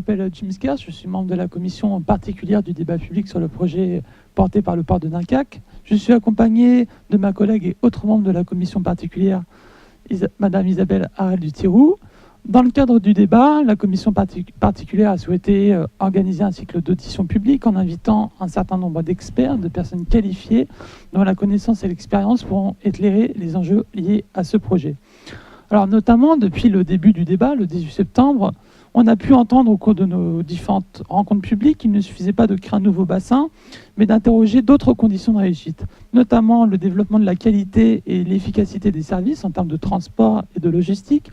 m'appelle Jim Skers, je suis membre de la commission particulière du débat public sur le projet porté par le port de Dunkerque. Je suis accompagné de ma collègue et autre membre de la commission particulière, Madame Isabelle Harel-Dutirou. Dans le cadre du débat, la commission particulière a souhaité organiser un cycle d'audition publique en invitant un certain nombre d'experts, de personnes qualifiées, dont la connaissance et l'expérience pourront éclairer les enjeux liés à ce projet. Alors notamment, depuis le début du débat, le 18 septembre, on a pu entendre au cours de nos différentes rencontres publiques qu'il ne suffisait pas de créer un nouveau bassin, mais d'interroger d'autres conditions de réussite, notamment le développement de la qualité et l'efficacité des services en termes de transport et de logistique,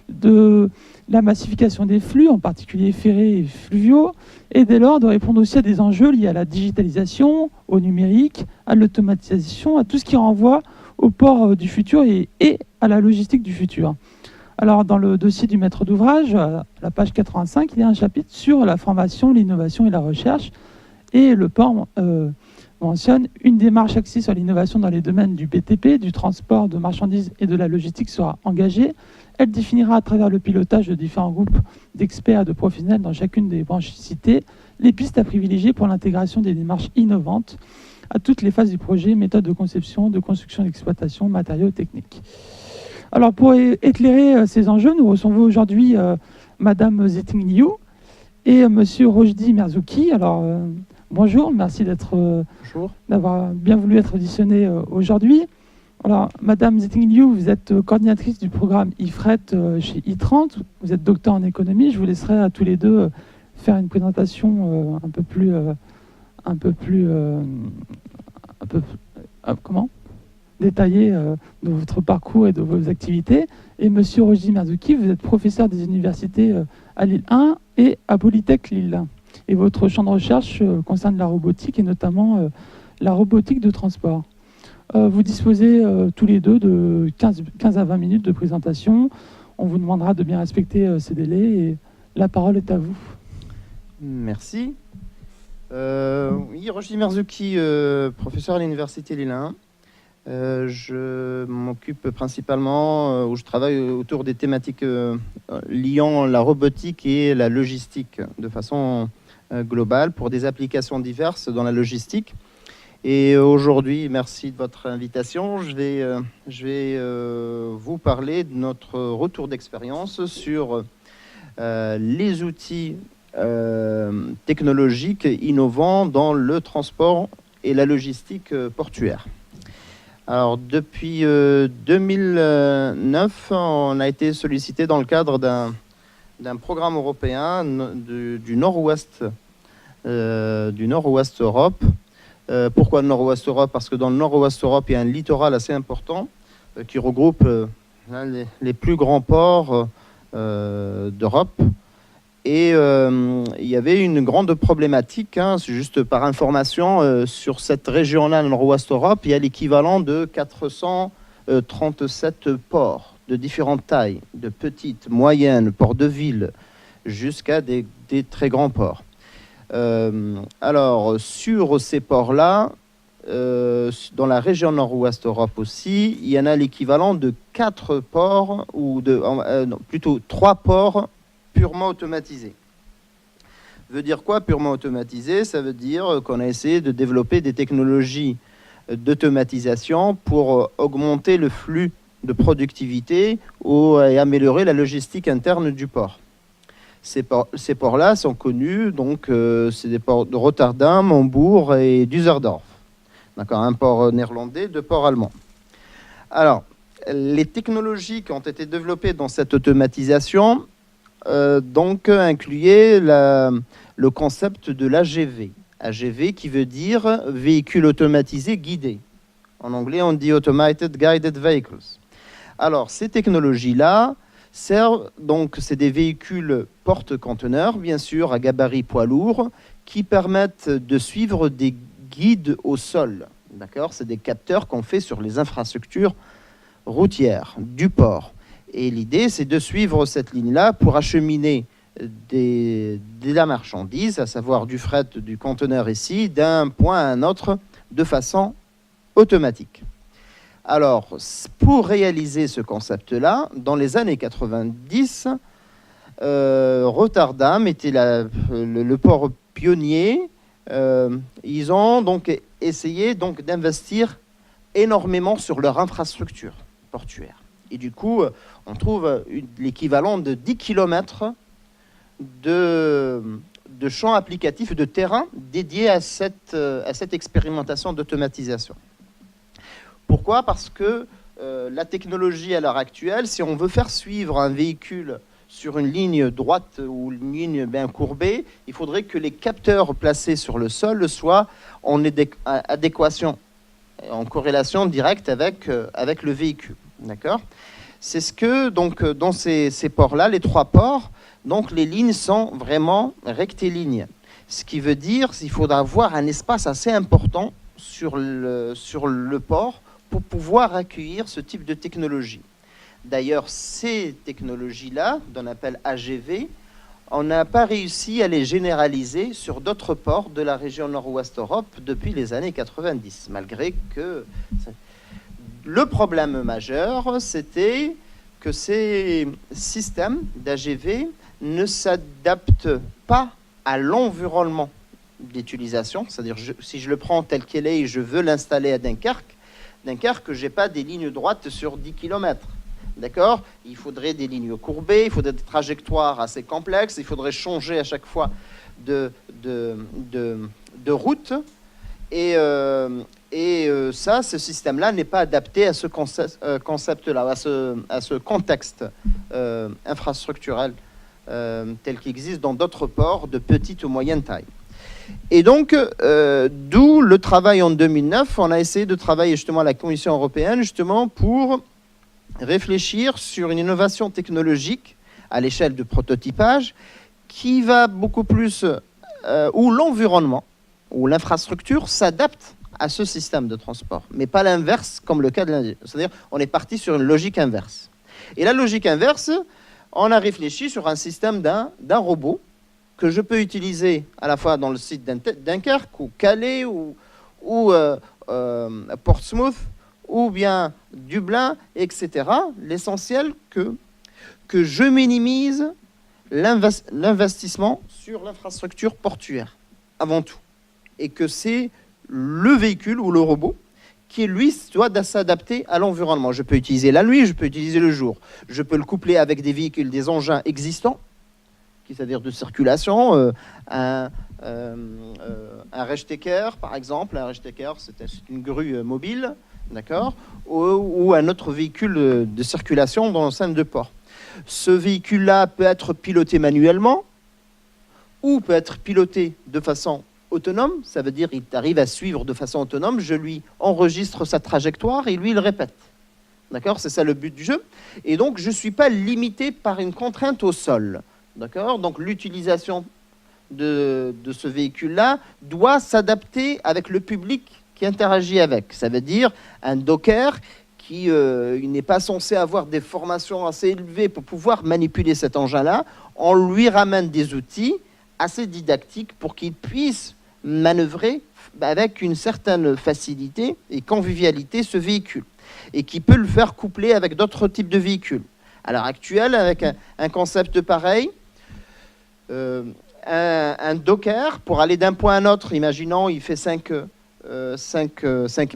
de la massification des flux, en particulier ferrés et fluviaux, et dès lors de répondre aussi à des enjeux liés à la digitalisation, au numérique, à l'automatisation, à tout ce qui renvoie au port du futur et à la logistique du futur. Alors, dans le dossier du maître d'ouvrage, à la page 85, il y a un chapitre sur la formation, l'innovation et la recherche. Et le port mentionne une démarche axée sur l'innovation dans les domaines du BTP, du transport de marchandises et de la logistique sera engagée. Elle définira à travers le pilotage de différents groupes d'experts et de professionnels dans chacune des branches citées les pistes à privilégier pour l'intégration des démarches innovantes à toutes les phases du projet, méthodes de conception, de construction, d'exploitation, matériaux, techniques. Alors, pour éclairer ces enjeux, nous recevons aujourd'hui Madame Zetting Liu et Monsieur Rojdi Merzouki. Alors, bonjour, merci d'avoir bien voulu être auditionné aujourd'hui. Alors, Madame Zetting Liu, vous êtes coordinatrice du programme IFRET chez I30. Vous êtes docteur en économie. Je vous laisserai à tous les deux faire une présentation un peu plus détaillée de votre parcours et de vos activités. Et Monsieur Rojdi Merzouki, vous êtes professeur des universités à Lille 1 et à Polytech Lille. Et votre champ de recherche concerne la robotique et notamment la robotique de transport. Vous disposez tous les deux de 15 à 20 minutes de présentation. On vous demandera de bien respecter ces délais et la parole est à vous. Merci. Oui, Rojdi Merzouki, professeur à l'université Lille 1. Je m'occupe principalement, où je travaille autour des thématiques liant la robotique et la logistique de façon globale pour des applications diverses dans la logistique. Et aujourd'hui, merci de votre invitation. Je vais vous parler de notre retour d'expérience sur les outils technologiques innovants dans le transport et la logistique portuaire. Alors, depuis 2009, on a été sollicité dans le cadre d'un programme européen du Nord-Ouest Europe. Pourquoi le Nord-Ouest Europe? Parce que dans le Nord-Ouest Europe, il y a un littoral assez important qui regroupe les plus grands ports d'Europe. Et il y avait une grande problématique, c'est juste par information, sur cette région-là, le Nord-Ouest Europe, il y a l'équivalent de 437 ports de différentes tailles, de petites, moyennes, ports de ville, jusqu'à des très grands ports. Alors, sur ces ports-là, dans la région Nord-Ouest Europe aussi, il y en a l'équivalent de 4 ports, ou plutôt 3 ports purement automatisé. Ça veut dire quoi, purement automatisé? Ça veut dire qu'on a essayé de développer des technologies d'automatisation pour augmenter le flux de productivité et améliorer la logistique interne du port. Ces ports-là sont connus, donc c'est des ports de Rotterdam, Hambourg et Düsseldorf. D'accord, un port néerlandais, 2 ports allemands. Alors, les technologies qui ont été développées dans cette automatisation incluait le concept de l'AGV. AGV qui veut dire véhicule automatisé guidé. En anglais, on dit Automated Guided Vehicles. Alors, ces technologies-là servent, donc, c'est des véhicules porte-conteneurs, bien sûr, à gabarit poids lourd, qui permettent de suivre des guides au sol. D'accord ? C'est des capteurs qu'on fait sur les infrastructures routières du port. Et l'idée, c'est de suivre cette ligne-là pour acheminer de la marchandise, à savoir du fret, du conteneur ici, d'un point à un autre, de façon automatique. Alors, pour réaliser ce concept-là, dans les années 90, Rotterdam était le port pionnier. Ils ont donc essayé d'investir énormément sur leur infrastructure portuaire. Et du coup, on trouve l'équivalent de 10 km de champs applicatifs, de terrain dédiés à cette expérimentation d'automatisation. Pourquoi ? Parce que la technologie à l'heure actuelle, si on veut faire suivre un véhicule sur une ligne droite ou une ligne bien courbée, il faudrait que les capteurs placés sur le sol soient en adéquation, en corrélation directe avec le véhicule. D'accord ? C'est ce que, donc, dans ces ports-là, les 3 ports, donc les lignes sont vraiment rectilignes. Ce qui veut dire qu'il faudra avoir un espace assez important sur le port pour pouvoir accueillir ce type de technologie. D'ailleurs, ces technologies-là, qu'on appelle AGV, on n'a pas réussi à les généraliser sur d'autres ports de la région Nord-Ouest Europe depuis les années 90, malgré que... Le problème majeur, c'était que ces systèmes d'AGV ne s'adaptent pas à l'environnement d'utilisation. C'est-à-dire, si je le prends tel qu'il est et je veux l'installer à Dunkerque, je n'ai pas des lignes droites sur 10 km. D'accord ? Il faudrait des lignes courbées, il faudrait des trajectoires assez complexes, il faudrait changer à chaque fois de route. Et ce système-là n'est pas adapté à ce concept-là, à ce contexte infrastructurel tel qu'il existe dans d'autres ports de petite ou moyenne taille. Et donc, d'où le travail en 2009, on a essayé de travailler justement à la Commission européenne justement pour réfléchir sur une innovation technologique à l'échelle de prototypage qui va beaucoup plus où l'environnement, où l'infrastructure s'adapte à ce système de transport, mais pas l'inverse comme le cas de l'industrie. C'est-à-dire on est parti sur une logique inverse. Et la logique inverse, on a réfléchi sur un système d'un robot que je peux utiliser à la fois dans le site Dunkerque ou Calais ou Portsmouth ou bien Dublin, etc. L'essentiel que je minimise l'investissement sur l'infrastructure portuaire, avant tout. Et que c'est le véhicule ou le robot qui, lui, doit s'adapter à l'environnement. Je peux utiliser la nuit, je peux utiliser le jour. Je peux le coupler avec des véhicules, des engins existants, c'est-à-dire de circulation, un Rechtaker, par exemple. Un Rechtaker, c'est une grue mobile, d'accord, ou un autre véhicule de circulation dans l'enceinte de port. Ce véhicule-là peut être piloté manuellement ou peut être piloté de façon autonome. Ça veut dire qu'il arrive à suivre de façon autonome. Je lui enregistre sa trajectoire et lui, il répète. D'accord ? C'est ça le but du jeu. Et donc, je ne suis pas limité par une contrainte au sol. D'accord ? Donc, l'utilisation de ce véhicule-là doit s'adapter avec le public qui interagit avec. Ça veut dire un docker qui n'est pas censé avoir des formations assez élevées pour pouvoir manipuler cet engin-là. On lui ramène des outils assez didactiques pour qu'il puisse manœuvrer avec une certaine facilité et convivialité ce véhicule, et qui peut le faire coupler avec d'autres types de véhicules. À l'heure actuelle, avec un concept pareil, un docker, pour aller d'un point à un autre, imaginons, il fait 5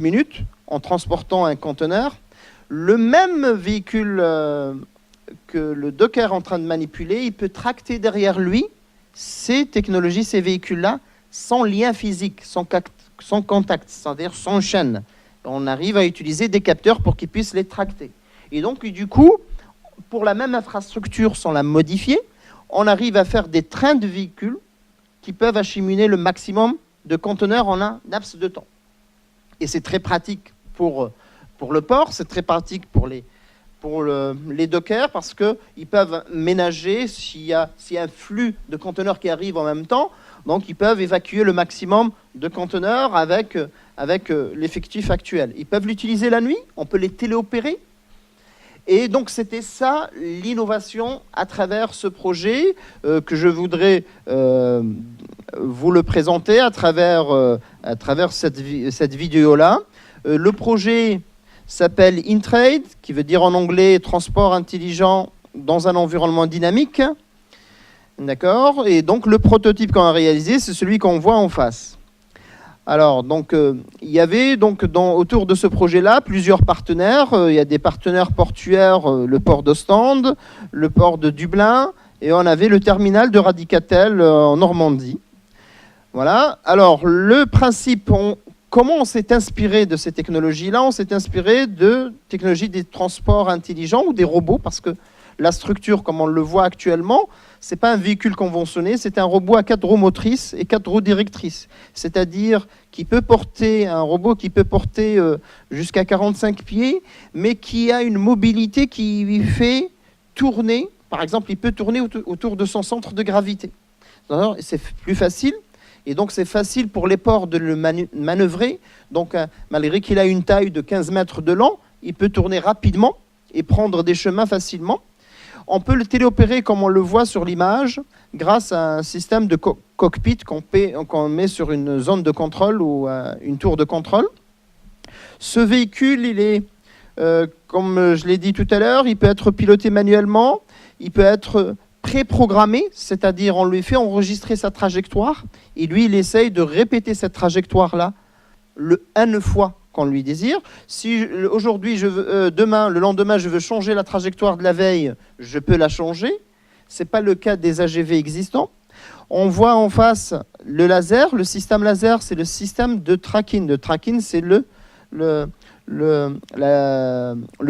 minutes en transportant un conteneur. Le même véhicule que le docker est en train de manipuler, il peut tracter derrière lui ces technologies, ces véhicules-là, sans lien physique, sans contact, c'est-à-dire sans chaîne. On arrive à utiliser des capteurs pour qu'ils puissent les tracter. Et donc, du coup, pour la même infrastructure, sans la modifier, on arrive à faire des trains de véhicules qui peuvent acheminer le maximum de conteneurs en un laps de temps. Et c'est très pratique pour le port, c'est très pratique pour les dockers, parce qu'ils peuvent ménager s'il y a un flux de conteneurs qui arrive en même temps. Donc, ils peuvent évacuer le maximum de conteneurs avec l'effectif actuel. Ils peuvent l'utiliser la nuit, on peut les téléopérer. Et donc, c'était ça l'innovation à travers ce projet que je voudrais vous le présenter à travers cette vidéo-là. Le projet s'appelle InTrade, qui veut dire en anglais « transport intelligent dans un environnement dynamique ». D'accord. Et donc, le prototype qu'on a réalisé, c'est celui qu'on voit en face. Alors, donc, il y avait donc autour de ce projet-là plusieurs partenaires. Il y a des partenaires portuaires, le port d'Ostende, le port de Dublin, et on avait le terminal de Radicatel en Normandie. Voilà. Alors, le principe, comment on s'est inspiré de ces technologies-là? On s'est inspiré de technologies des transports intelligents ou des robots, parce que la structure, comme on le voit actuellement, ce n'est pas un véhicule conventionné, c'est un robot à 4 roues motrices et 4 roues directrices. C'est-à-dire un robot qui peut porter jusqu'à 45 pieds, mais qui a une mobilité qui lui fait tourner. Par exemple, il peut tourner autour de son centre de gravité. C'est plus facile. Et donc, c'est facile pour les ports de le manœuvrer. Donc, malgré qu'il a une taille de 15 mètres de long, il peut tourner rapidement et prendre des chemins facilement. On peut le téléopérer, comme on le voit sur l'image, grâce à un système de cockpit qu'on met sur une zone de contrôle ou une tour de contrôle. Ce véhicule, il est, comme je l'ai dit tout à l'heure, il peut être piloté manuellement, il peut être préprogrammé, c'est-à-dire on lui fait enregistrer sa trajectoire, et lui, il essaye de répéter cette trajectoire-là le n fois qu'on lui désire. Si aujourd'hui, le lendemain, je veux changer la trajectoire de la veille, je peux la changer. Ce n'est pas le cas des AGV existants. On voit en face le laser. Le système laser, c'est le système de tracking. Le tracking, c'est le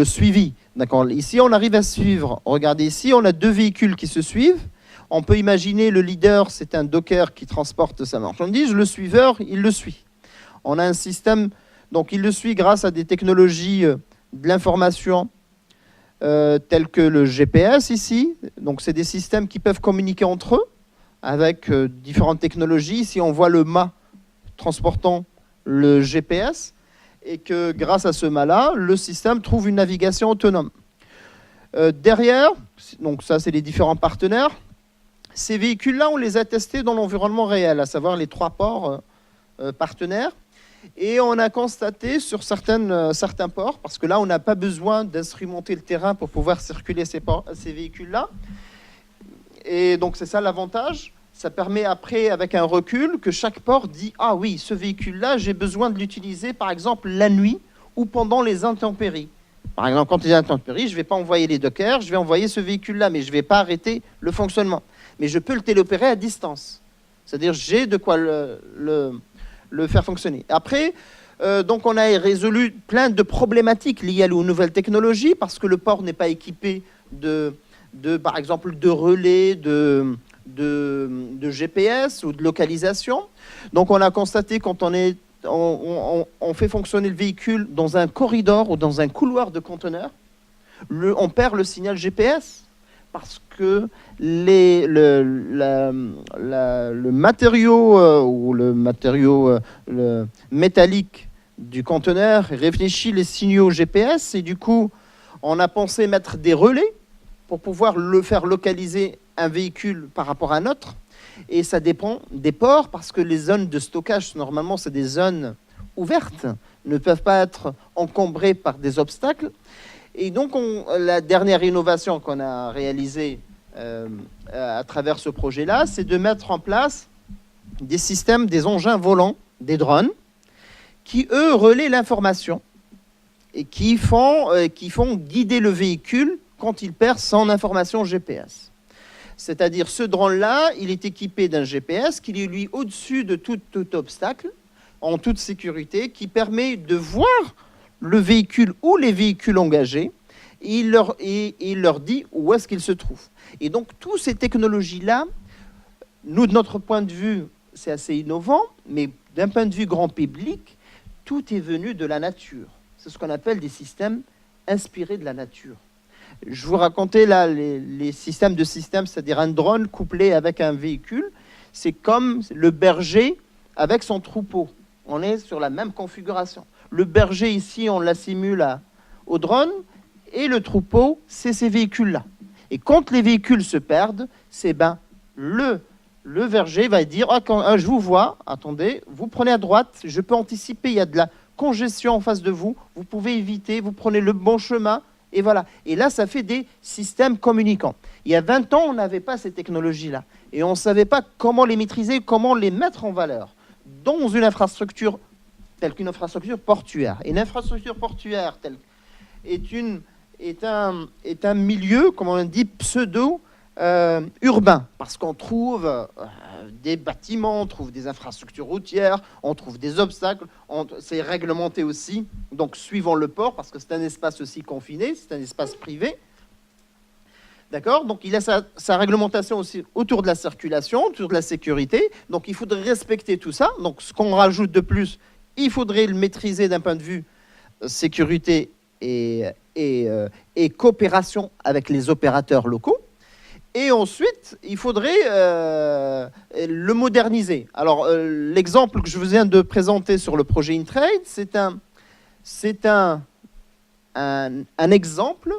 suivi. D'accord. Ici, on arrive à suivre. Regardez ici, on a 2 véhicules qui se suivent. On peut imaginer le leader, c'est un docker qui transporte sa marchandise. Le suiveur, il le suit. On a un système... Donc, il le suit grâce à des technologies de l'information telles que le GPS ici. Donc, c'est des systèmes qui peuvent communiquer entre eux avec différentes technologies. Ici, on voit le mât transportant le GPS et que grâce à ce mât-là, le système trouve une navigation autonome. Derrière, donc ça, c'est les différents partenaires. Ces véhicules-là, on les a testés dans l'environnement réel, à savoir les 3 ports partenaires. Et on a constaté sur certains ports, parce que là, on n'a pas besoin d'instrumenter le terrain pour pouvoir circuler ces véhicules-là. Et donc, c'est ça l'avantage. Ça permet après, avec un recul, que chaque port dit « Ah oui, ce véhicule-là, j'ai besoin de l'utiliser, par exemple, la nuit ou pendant les intempéries. » Par exemple, quand il y a des intempéries, je ne vais pas envoyer les dockers, je vais envoyer ce véhicule-là, mais je ne vais pas arrêter le fonctionnement. Mais je peux le téléopérer à distance. C'est-à-dire, j'ai de quoi le faire fonctionner. Après, donc on a résolu plein de problématiques liées aux nouvelles technologies parce que le port n'est pas équipé par exemple, de relais, de GPS ou de localisation. Donc on a constaté quand on fait fonctionner le véhicule dans un corridor ou dans un couloir de conteneurs, on perd le signal GPS parce que le matériau métallique du conteneur réfléchit les signaux GPS et du coup, on a pensé mettre des relais pour pouvoir le faire localiser un véhicule par rapport à un autre. Et ça dépend des ports parce que les zones de stockage, normalement, c'est des zones ouvertes, ne peuvent pas être encombrées par des obstacles. Et donc, la dernière innovation qu'on a réalisée à travers ce projet-là, c'est de mettre en place des systèmes, des engins volants, des drones, qui, eux, relaient l'information et qui font guider le véhicule quand il perd son information GPS. C'est-à-dire, ce drone-là, il est équipé d'un GPS qui est, lui, au-dessus de tout obstacle, en toute sécurité, qui permet de voir le véhicule ou les véhicules engagés, et il leur dit où est-ce qu'ils se trouvent. Et donc, toutes ces technologies-là, nous, de notre point de vue, c'est assez innovant, mais d'un point de vue grand public, tout est venu de la nature. C'est ce qu'on appelle des systèmes inspirés de la nature. Je vous racontais là les systèmes, c'est-à-dire un drone couplé avec un véhicule. C'est comme le berger avec son troupeau. On est sur la même configuration. Le berger ici, on l'assimile au drone et le troupeau, c'est ces véhicules-là. Et quand les véhicules se perdent, c'est le berger va dire je vous vois, attendez, vous prenez à droite, je peux anticiper, il y a de la congestion en face de vous, vous pouvez éviter, vous prenez le bon chemin Et voilà. Et là, ça fait des systèmes communicants. Il y a 20 ans, on n'avait pas ces technologies-là. Et on ne savait pas comment les maîtriser, comment les mettre en valeur dans une infrastructure telle qu'une infrastructure portuaire. Et une infrastructure portuaire telle est un milieu, comme on dit, pseudo-urbain, parce qu'on trouve des bâtiments, on trouve des infrastructures routières, on trouve des obstacles, c'est réglementé aussi, donc suivant le port, parce que c'est un espace aussi confiné, c'est un espace privé. D'accord? Donc il a sa réglementation aussi autour de la circulation, autour de la sécurité, donc il faudrait respecter tout ça. Donc ce qu'on rajoute de plus, il faudrait le maîtriser d'un point de vue sécurité et coopération avec les opérateurs locaux. Et ensuite, il faudrait le moderniser. Alors, l'exemple que je vous viens de présenter sur le projet InTrade, c'est un exemple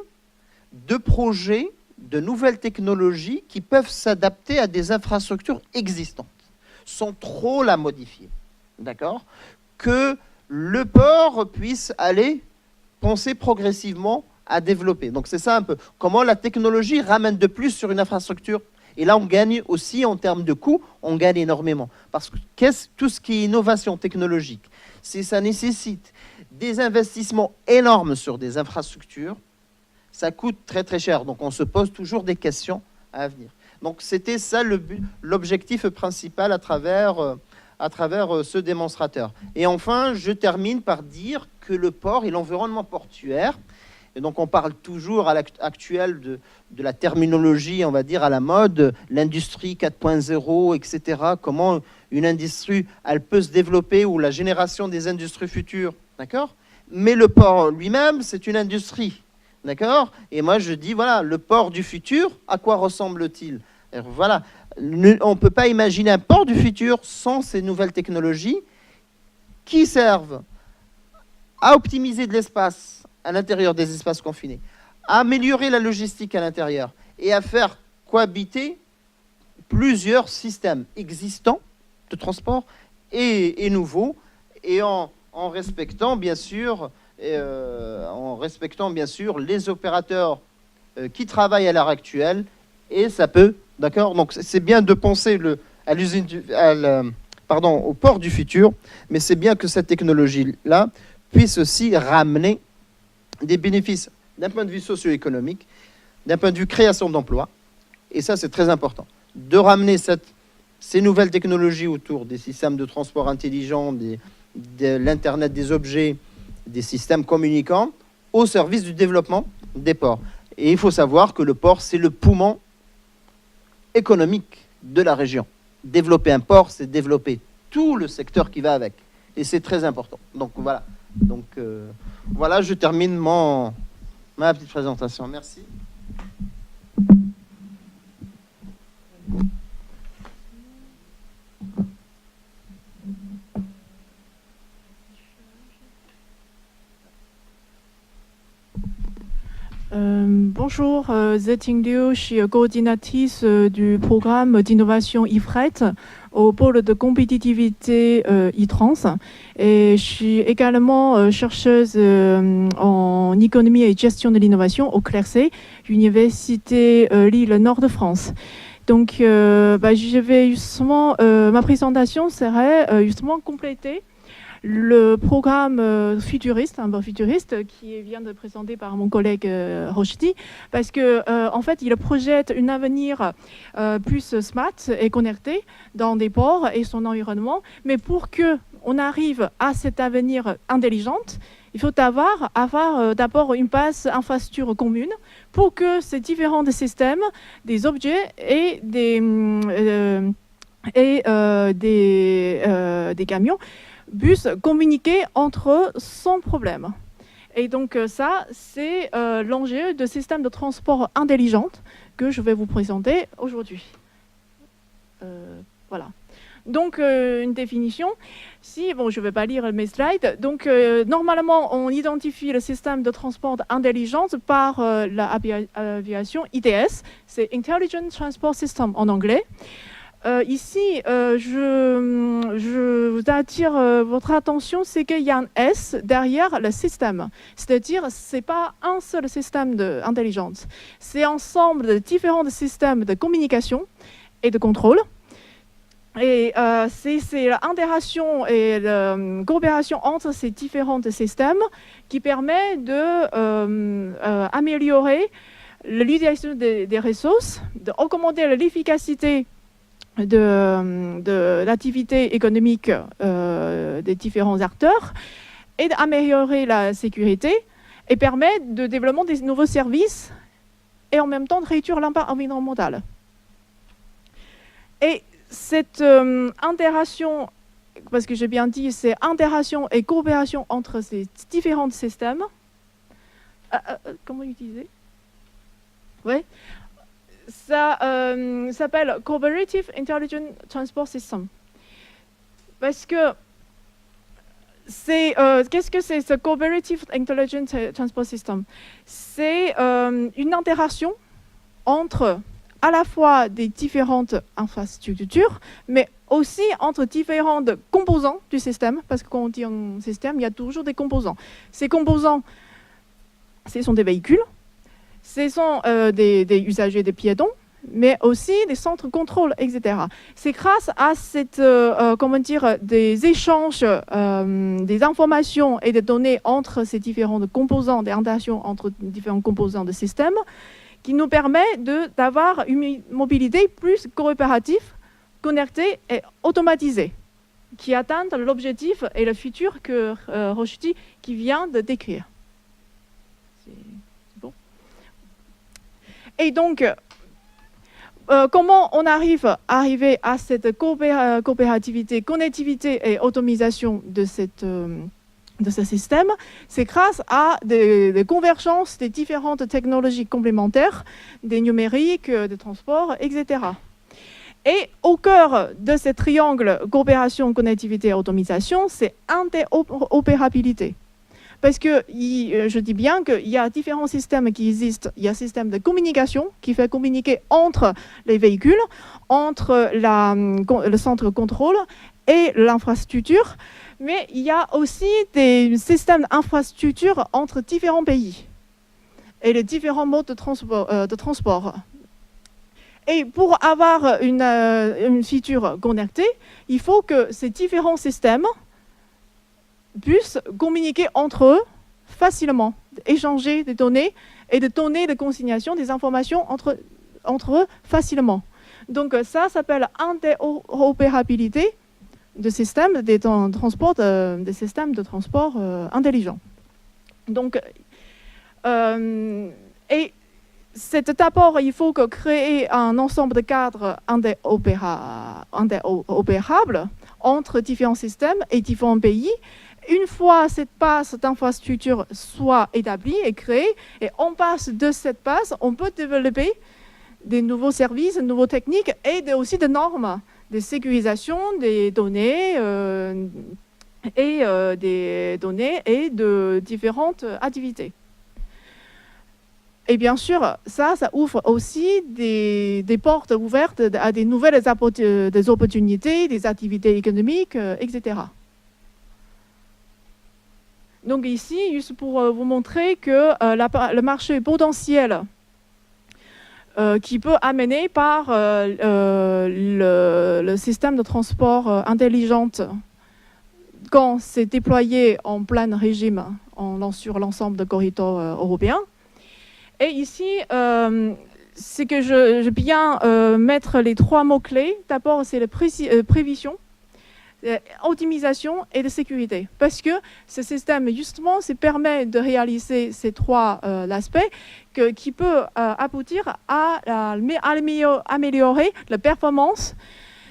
de projet de nouvelles technologies qui peuvent s'adapter à des infrastructures existantes, sans trop la modifier. D'accord ? Que le port puisse aller penser progressivement à développer. Donc c'est ça un peu. Comment la technologie ramène de plus sur une infrastructure. Et là, on gagne aussi en termes de coûts, on gagne énormément. Parce que tout ce qui est innovation technologique, ça nécessite des investissements énormes sur des infrastructures, ça coûte très très cher. Donc on se pose toujours des questions à venir. Donc c'était ça l'objectif principal à travers ce démonstrateur. Et enfin, je termine par dire que le port et l'environnement portuaire, et donc on parle toujours à l'actuel de la terminologie, on va dire, à la mode, l'industrie 4.0, etc. Comment une industrie, elle peut se développer, ou la génération des industries futures, d'accord ? Mais le port lui-même, c'est une industrie, d'accord ? Et moi, je dis, voilà, le port du futur, à quoi ressemble-t-il ? Voilà, on ne peut pas imaginer un port du futur sans ces nouvelles technologies qui servent à optimiser de l'espace à l'intérieur des espaces confinés, à améliorer la logistique à l'intérieur et à faire cohabiter plusieurs systèmes existants de transport et nouveaux, et en respectant bien sûr les opérateurs qui travaillent à l'heure actuelle. Et ça peut, d'accord. Donc c'est bien de penser au port du futur, mais c'est bien que cette technologie-là puisse aussi ramener des bénéfices d'un point de vue socio-économique, d'un point de vue création d'emplois. Et ça, c'est très important. De ramener ces nouvelles technologies autour des systèmes de transport intelligents, de l'Internet des objets, des systèmes communicants, au service du développement des ports. Et il faut savoir que le port, c'est le poumon économique de la région. Développer un port, c'est développer tout le secteur qui va avec. Et c'est très important. Donc voilà. Donc voilà, je termine ma petite présentation. Merci. Bonjour, Zeting Liu, je suis coordinatrice du programme d'innovation IFRET au pôle de compétitivité ITRANS. Et je suis également chercheuse en économie et gestion de l'innovation au CLERC, Université Lille-Nord de France. Donc, je vais justement, ma présentation serait justement complétée le programme futuriste qui vient de présenter par mon collègue Rochdi, parce que en fait, il projette un avenir plus smart et connecté dans des ports et son environnement. Mais pour que on arrive à cet avenir intelligent, il faut avoir d'abord une base infrastructure commune pour que ces différents systèmes, des objets et des camions puissent communiquer entre eux sans problème. Et donc ça, c'est l'enjeu de système de transport intelligent que je vais vous présenter aujourd'hui. Voilà. Donc une définition. Je ne vais pas lire mes slides. Donc normalement, on identifie le système de transport intelligent par l'aviation ITS, c'est Intelligent Transport System en anglais. ici, je vous attire votre attention, c'est qu'il y a un S derrière le système. C'est-à-dire, ce n'est pas un seul système d'intelligence. C'est ensemble de différents systèmes de communication et de contrôle. Et c'est l'interaction et la coopération entre ces différents systèmes qui permet d'améliorer l'utilisation des ressources, d'augmenter l'efficacité de l'activité économique des différents acteurs et d'améliorer la sécurité et permet de développement des nouveaux services et en même temps de réduire l'impact environnemental. Et cette interaction, parce que j'ai bien dit, c'est interaction et coopération entre ces différents systèmes. Comment utiliser? Oui. Ça s'appelle Cooperative Intelligent Transport System. Parce que qu'est-ce que c'est ce Cooperative Intelligent Transport System? C'est une interaction entre à la fois des différentes infrastructures, mais aussi entre différents composants du système, parce que quand on dit un système, il y a toujours des composants. Ces composants, ce sont des véhicules, ce sont des usagers, des piétons, mais aussi des centres de contrôle, etc. C'est grâce à des échanges, des informations et des données entre ces différents composants, des interactions entre différents composants de système, qui nous permet d'avoir une mobilité plus coopérative, connectée et automatisée, qui atteint l'objectif et le futur que Rushdie qui vient de décrire. C'est bon. Et donc, comment on arrive à cette coopérativité, connectivité et automatisation de ce système? C'est grâce à des convergences des différentes technologies complémentaires, des numériques, des transports, etc. Et au cœur de ce triangle coopération, connectivité et automatisation, c'est interopérabilité. Parce que je dis bien qu'il y a différents systèmes qui existent. Il y a un système de communication qui fait communiquer entre les véhicules, entre le centre de contrôle et l'infrastructure. Mais il y a aussi des systèmes d'infrastructure entre différents pays et les différents modes de transport. Et pour avoir une feature connectée, il faut que ces différents systèmes puissent communiquer entre eux facilement, échanger des données et des données de consignation des informations entre eux facilement. Donc ça s'appelle interopérabilité de systèmes des systèmes de transport intelligents. Donc, et d'abord, il faut créer un ensemble de cadres interopérables entre différents systèmes et différents pays. Une fois cette base d'infrastructure soit établie et créée, et on passe de cette base, on peut développer des nouveaux services, de nouvelles techniques et aussi des normes de sécurisation des données et de différentes activités. Et bien sûr, ça ouvre aussi des portes ouvertes à des nouvelles des opportunités, des activités économiques, etc. Donc ici, juste pour vous montrer que le marché potentiel qui peut amener par le système de transport intelligent quand c'est déployé en plein régime sur l'ensemble des corridors européens. Et ici, c'est que je viens mettre les trois mots-clés. D'abord, c'est la prévision, optimisation et de sécurité. Parce que ce système, justement, permet de réaliser ces trois aspects qui peut aboutir à améliorer la performance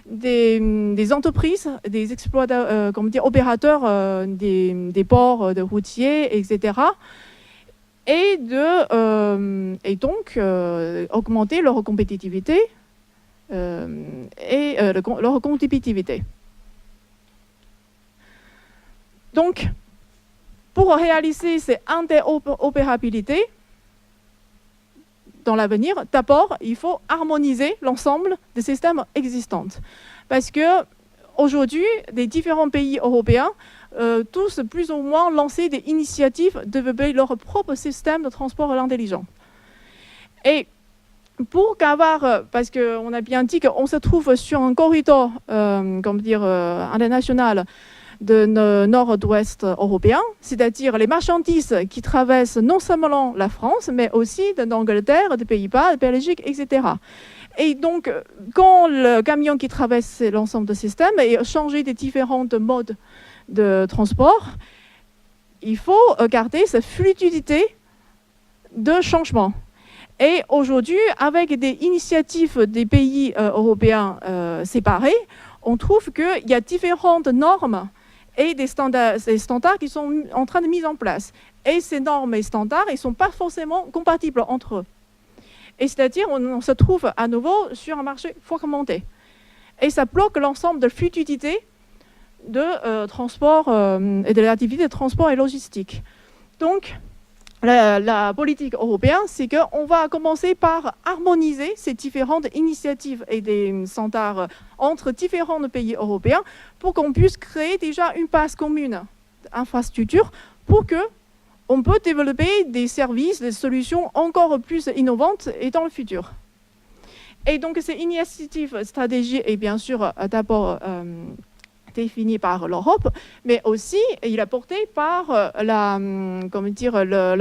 des entreprises, des exploiteurs, opérateurs des ports, des routiers, etc. Et donc augmenter leur compétitivité et leur compétitivité. Donc, pour réaliser ces interopérabilités, dans l'avenir, d'abord, il faut harmoniser l'ensemble des systèmes existants. Parce que aujourd'hui, les différents pays européens, tous plus ou moins lancé des initiatives de développer leur propre système de transport intelligent. Et pour qu'avoir, parce qu'on a bien dit qu'on se trouve sur un corridor international de nord-ouest européen, c'est-à-dire les marchandises qui traversent non seulement la France, mais aussi de l'Angleterre, des Pays-Bas, de Belgique, etc. Et donc, quand le camion qui traverse l'ensemble du système et changer des différents modes de transport, il faut garder cette fluidité de changement. Et aujourd'hui, avec des initiatives des pays européens séparés, on trouve qu'il y a différentes normes et des standards qui sont en train de mise en place. Et ces normes et standards, ils ne sont pas forcément compatibles entre eux. Et c'est-à-dire, on se trouve à nouveau sur un marché fragmenté. Et ça bloque l'ensemble de fluidité de transport et de l'activité de transport et logistique. Donc, la politique européenne, c'est qu'on va commencer par harmoniser ces différentes initiatives et des standards entre différents pays européens pour qu'on puisse créer déjà une base commune d'infrastructure pour qu'on peut développer des services, des solutions encore plus innovantes et dans le futur. Et donc, ces initiatives stratégiques est bien sûr d'abord défini par l'Europe, mais aussi il est porté par la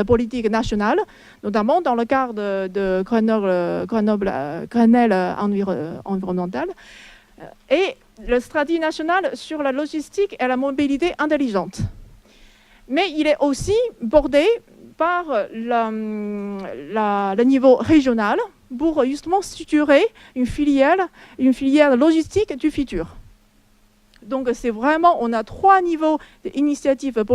politique nationale, notamment dans le cadre de Grenelle environnementale, et la stratégie nationale sur la logistique et la mobilité intelligente. Mais il est aussi bordé par le niveau régional pour justement structurer une filière logistique du futur. Donc, c'est vraiment, on a 3 niveaux d'initiatives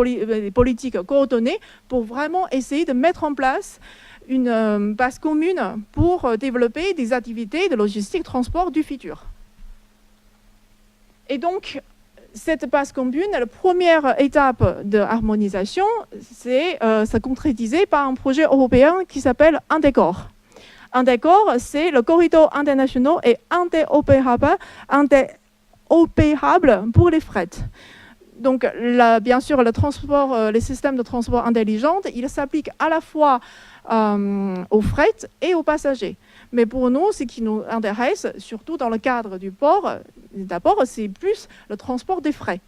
politiques coordonnées pour vraiment essayer de mettre en place une base commune pour développer des activités de logistique transport du futur. Et donc, cette base commune, la première étape de harmonisation, c'est se concrétiser par un projet européen qui s'appelle Indecor. Indecor, c'est le corridor international et interopérable pour les fret. Donc, bien sûr, les systèmes de transport intelligents, ils s'appliquent à la fois aux fret et aux passagers. Mais pour nous, ce qui nous intéresse, surtout dans le cadre du port, d'abord, c'est plus le transport des frais.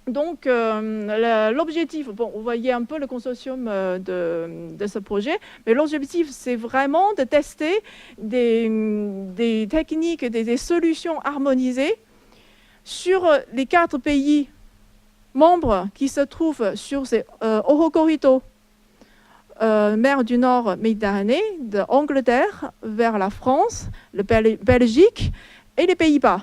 Donc, l'objectif, bon, vous voyez un peu le consortium de ce projet, mais l'objectif, c'est vraiment de tester des techniques, des solutions harmonisées sur les 4 pays membres qui se trouvent sur ces Eurocorridors, mer du Nord Méditerranée, d'Angleterre vers la France, la Belgique et les Pays-Bas.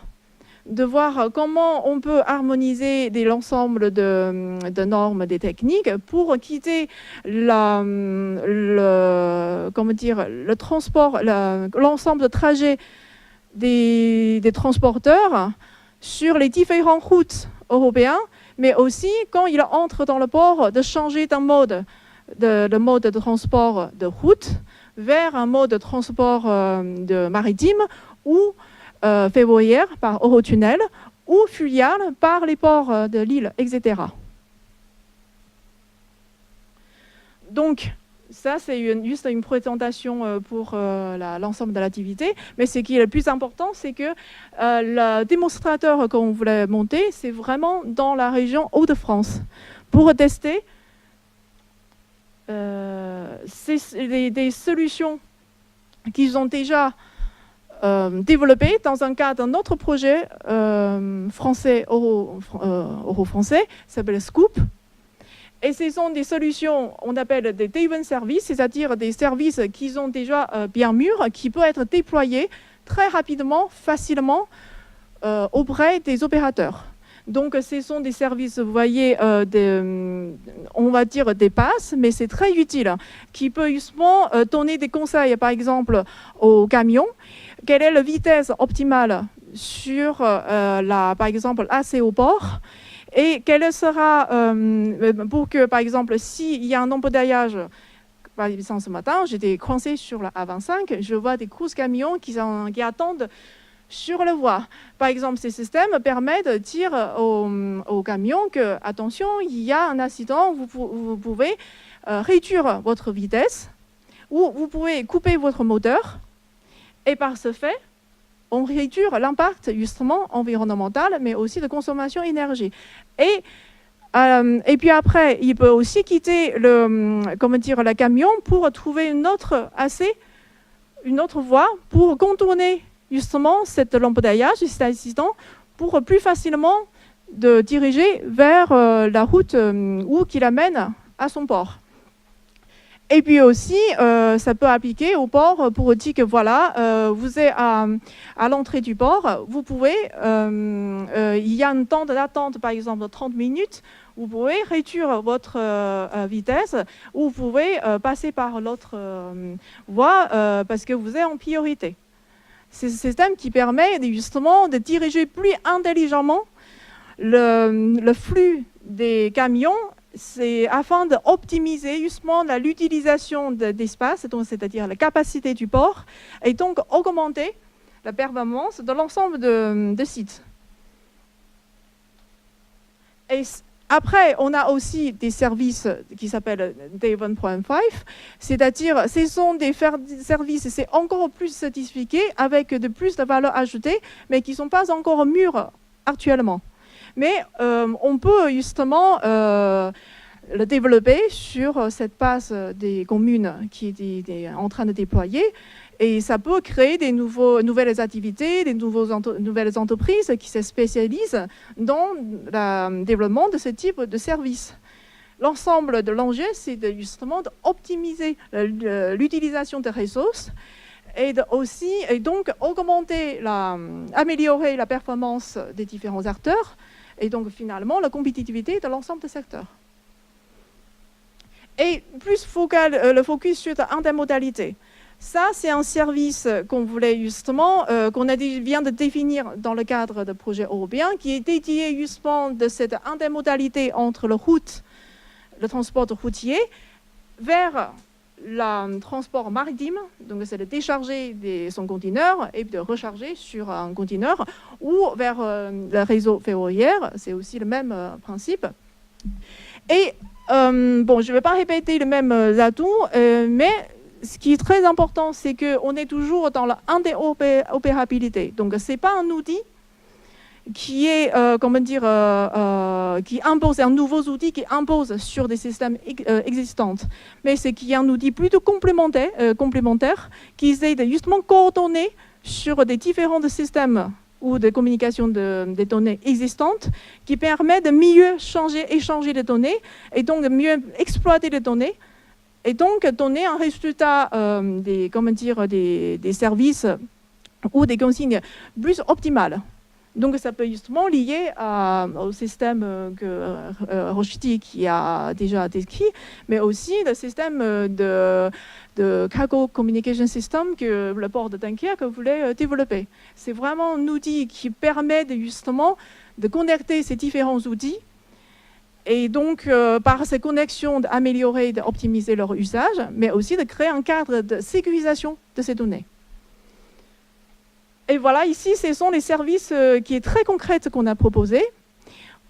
De voir comment on peut harmoniser l'ensemble de normes, des techniques pour quitter le transport, l'ensemble de trajets des transporteurs sur les différentes routes européennes, mais aussi quand ils entrent dans le port, de changer d'un mode de transport de route vers un mode de transport maritime ou ferroviaire par Eurotunnel ou fluvial par les ports de l'île, etc. Donc, ça, c'est juste une présentation pour l'ensemble de l'activité. Mais ce qui est le plus important, c'est que le démonstrateur qu'on voulait monter, c'est vraiment dans la région Hauts-de-France pour tester des solutions qu'ils ont déjà développées dans un cadre d'un autre projet français, euro-français, qui s'appelle Scoop. Et ce sont des solutions, on appelle des driven services, c'est-à-dire des services qui sont déjà bien mûrs, qui peuvent être déployés très rapidement, facilement auprès des opérateurs. Donc, ce sont des services, vous voyez, on va dire des passes, mais c'est très utile, qui peut justement donner des conseils, par exemple, aux camions. Quelle est la vitesse optimale sur, par exemple, l'accès au port? Et quelle sera, pour que, par exemple, s'il y a un embouteillage, par exemple, ce matin, j'étais coincée sur la A25, je vois des grosses camions qui attendent sur la voie. Par exemple, ces systèmes permettent de dire aux camions que, attention, il y a un accident, vous pouvez réduire votre vitesse, ou vous pouvez couper votre moteur, et par ce fait, on réduit l'impact justement environnemental, mais aussi de consommation d'énergie. Et puis après, il peut aussi quitter le camion pour trouver une autre voie pour contourner justement cet embouteillage, cet accident, pour plus facilement de diriger vers la route ou qui l'amène à son port. Et puis aussi, ça peut appliquer au port pour dire que voilà, vous êtes à l'entrée du port, vous pouvez, il y a un temps d'attente par exemple de 30 minutes, vous pouvez réduire votre vitesse ou vous pouvez passer par l'autre voie parce que vous êtes en priorité. C'est un système qui permet justement de diriger plus intelligemment le flux des camions. C'est afin d'optimiser justement l'utilisation d'espace, c'est-à-dire la capacité du port, et donc augmenter la performance de l'ensemble de sites. Et après, on a aussi des services qui s'appellent Day 1.5, c'est-à-dire ce sont des services, c'est encore plus certifié avec plus de valeur ajoutée, mais qui ne sont pas encore mûrs actuellement. Mais on peut justement le développer sur cette base des communes qui est en train de déployer. Et ça peut créer des nouvelles activités, des nouvelles entreprises qui se spécialisent dans le développement de ce type de services. L'ensemble de l'enjeu, c'est justement d'optimiser l'utilisation des ressources et donc améliorer la performance des différents acteurs et donc finalement la compétitivité de l'ensemble des secteurs. Et plus le focus sur l'intermodalité. Ça, c'est un service qu'on voulait justement, vient de définir dans le cadre de projet européen, qui est dédié justement de cette intermodalité entre le transport routier vers le transport maritime, donc c'est de décharger son conteneur et de recharger sur un conteneur, ou vers le réseau ferroviaire, c'est aussi le même principe. Et bon, je ne vais pas répéter les mêmes atouts, mais ce qui est très important, c'est qu'on est toujours dans l'interopérabilité. Donc, ce n'est pas un outil qui est, qui impose un nouveau outil qui impose sur des systèmes existants. Mais c'est qui est un outil plutôt complémentaire qui essaie de justement coordonner sur des différents systèmes ou de communication des données existantes qui permet de mieux échanger les données et donc de mieux exploiter les données et donc donner un résultat des services ou des consignes plus optimales. Donc ça peut justement lier au système que Rochety qui a déjà décrit, mais aussi le système de Cargo Communication System que le port de Dunkerque voulait développer. C'est vraiment un outil qui permet justement de connecter ces différents outils et donc par ces connexions d'améliorer, d'optimiser leur usage, mais aussi de créer un cadre de sécurisation de ces données. Et voilà, ici, ce sont les services qui est très concrets qu'on a proposés.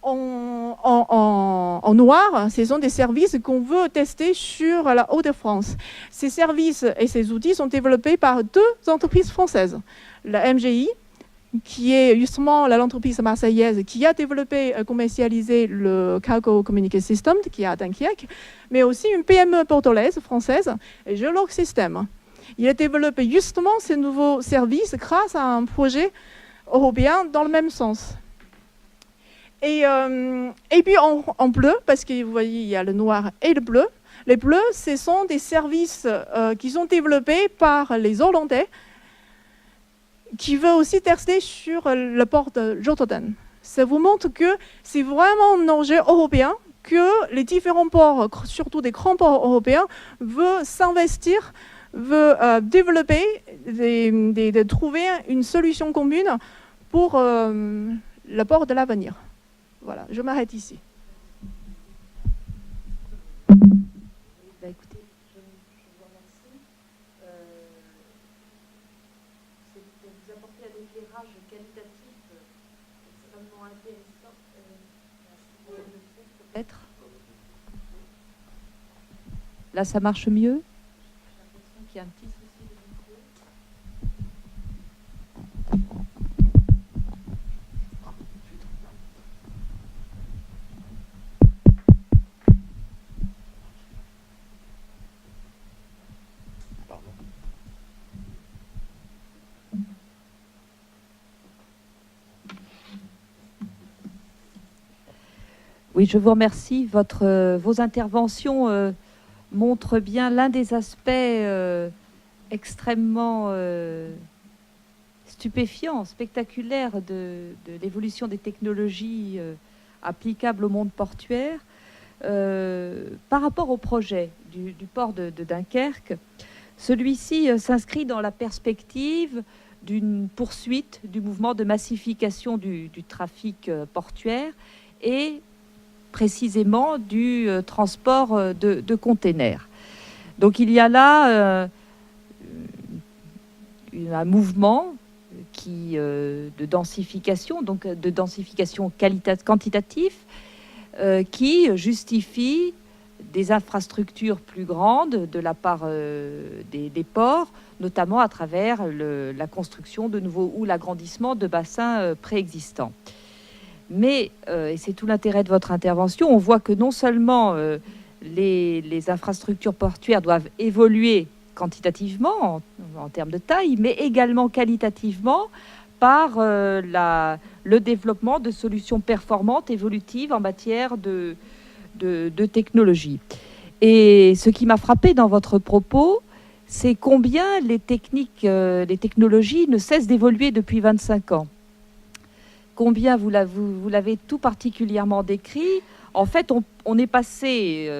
En noir, ce sont des services qu'on veut tester sur la Hauts-de-France. Ces services et ces outils sont développés par 2 entreprises françaises. La MGI, qui est justement l'entreprise marseillaise qui a développé et commercialisé le Cargo Communication System, qui est à Dunkerque, mais aussi une PME portolaise française, Geolog System. Il a développé justement ces nouveaux services grâce à un projet européen dans le même sens. Et puis en bleu, parce que vous voyez, il y a le noir et le bleu. Les bleus, ce sont des services qui sont développés par les Hollandais, qui veulent aussi tester sur le port de Rotterdam. Ça vous montre que c'est vraiment un enjeu européen, que les différents ports, surtout des grands ports européens, veulent s'investir, veut développer, de trouver une solution commune pour le port de l'avenir. Voilà, je m'arrête ici. Là, ça marche mieux? Oui, je vous remercie. Vos interventions montrent bien l'un des aspects extrêmement stupéfiants, spectaculaires de l'évolution des technologies applicables au monde portuaire. Par rapport au projet du port de Dunkerque, celui-ci s'inscrit dans la perspective d'une poursuite du mouvement de massification du trafic portuaire et précisément du transport de containers. Donc il y a là un mouvement de densification, donc de densification quantitative, qui justifie des infrastructures plus grandes de la part des ports, notamment à travers la construction de nouveaux ou l'agrandissement de bassins préexistants. Mais, et c'est tout l'intérêt de votre intervention, on voit que non seulement les infrastructures portuaires doivent évoluer quantitativement en termes de taille, mais également qualitativement par le développement de solutions performantes, évolutives en matière de technologie. Et ce qui m'a frappé dans votre propos, c'est combien les technologies ne cessent d'évoluer depuis 25 ans. Combien vous l'avez tout particulièrement décrit. En fait, on est passé,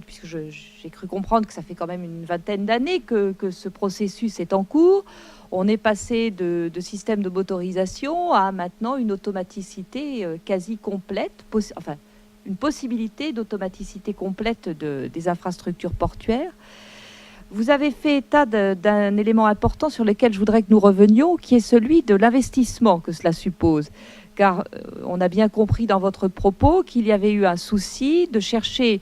puisque j'ai cru comprendre que ça fait quand même une vingtaine d'années que ce processus est en cours. On est passé de systèmes de motorisation à maintenant une automaticité quasi complète, une possibilité d'automaticité complète des infrastructures portuaires. Vous avez fait état d'un élément important sur lequel je voudrais que nous revenions, qui est celui de l'investissement que cela suppose. Car on a bien compris dans votre propos qu'il y avait eu un souci de chercher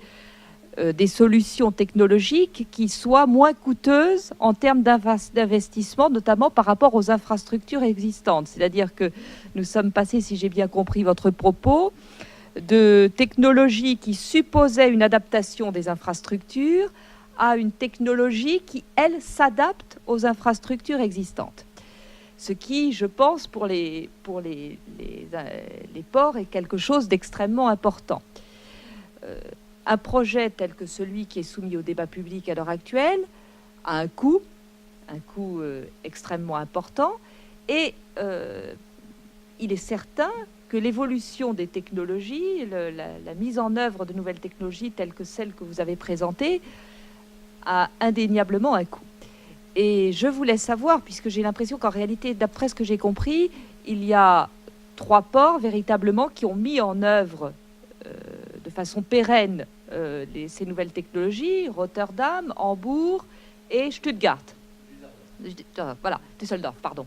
des solutions technologiques qui soient moins coûteuses en termes d'investissement, notamment par rapport aux infrastructures existantes. C'est-à-dire que nous sommes passés, si j'ai bien compris votre propos, de technologies qui supposaient une adaptation des infrastructures à une technologie qui, elle, s'adapte aux infrastructures existantes. Ce qui, je pense, pour les ports est quelque chose d'extrêmement important. Un projet tel que celui qui est soumis au débat public à l'heure actuelle a un coût extrêmement important, et il est certain que l'évolution des technologies, la mise en œuvre de nouvelles technologies telles que celles que vous avez présentées, a indéniablement un coût. Et je voulais savoir, puisque j'ai l'impression qu'en réalité, d'après ce que j'ai compris, il y a 3 ports véritablement qui ont mis en œuvre de façon pérenne ces nouvelles technologies: Rotterdam, Hambourg et Stuttgart. Voilà, Düsseldorf, pardon.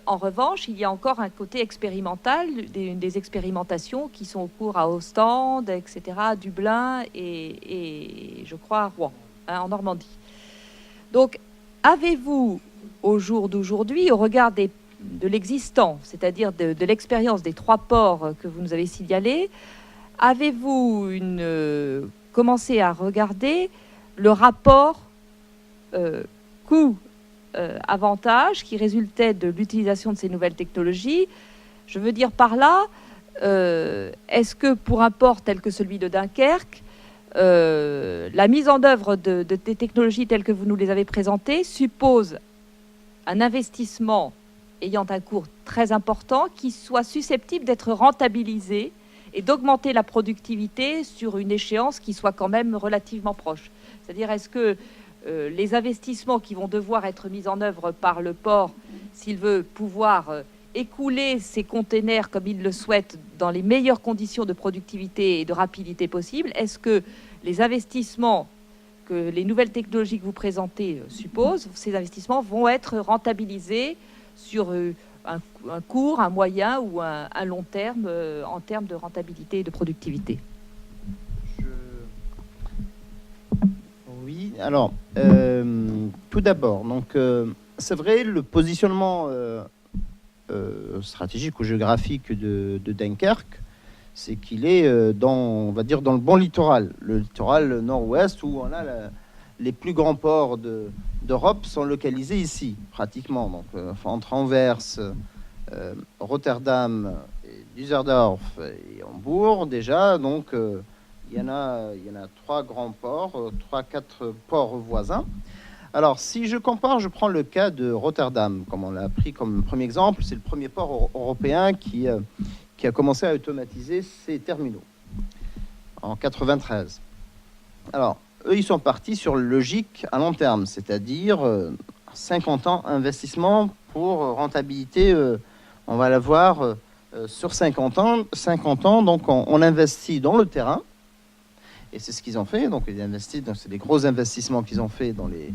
En revanche, il y a encore un côté expérimental, des expérimentations qui sont au cours à Ostende, etc., Dublin et je crois Rouen, en Normandie. Donc, avez-vous, au jour d'aujourd'hui, au regard de l'existant, c'est-à-dire de l'expérience des 3 ports que vous nous avez signalés, avez-vous commencé à regarder le rapport coût-avantage qui résultait de l'utilisation de ces nouvelles technologies? Je veux dire par là, est-ce que pour un port tel que celui de Dunkerque, la mise en œuvre des technologies telles que vous nous les avez présentées suppose un investissement ayant un coût très important qui soit susceptible d'être rentabilisé et d'augmenter la productivité sur une échéance qui soit quand même relativement proche? C'est-à-dire, est-ce que les investissements qui vont devoir être mis en œuvre par le port, s'il veut pouvoir écouler ces containers comme il le souhaite dans les meilleures conditions de productivité et de rapidité possible, est-ce que les investissements que les nouvelles technologies que vous présentez supposent, ces investissements vont être rentabilisés sur un court, un moyen ou un long terme en termes de rentabilité et de productivité? Alors, tout d'abord, donc c'est vrai, le positionnement stratégique ou géographique de Dunkerque, c'est qu'il est dans, on va dire, dans le bon littoral, le littoral nord-ouest où on a les plus grands ports d'Europe sont localisés ici, pratiquement. Donc, entre Anvers, Rotterdam, Düsseldorf et Hambourg, déjà. Donc, il y en a 3 grands ports, 3-4 ports voisins. Alors, si je compare, je prends le cas de Rotterdam, comme on l'a pris comme premier exemple. C'est le premier port européen qui a commencé à automatiser ses terminaux en 93. Alors, eux, ils sont partis sur une logique à long terme, c'est-à-dire 50 ans investissement pour rentabilité. On va l'avoir sur 50 ans. Donc, on investit dans le terrain. Et c'est ce qu'ils ont fait. Donc, ils investissent. Donc, c'est des gros investissements qu'ils ont fait dans les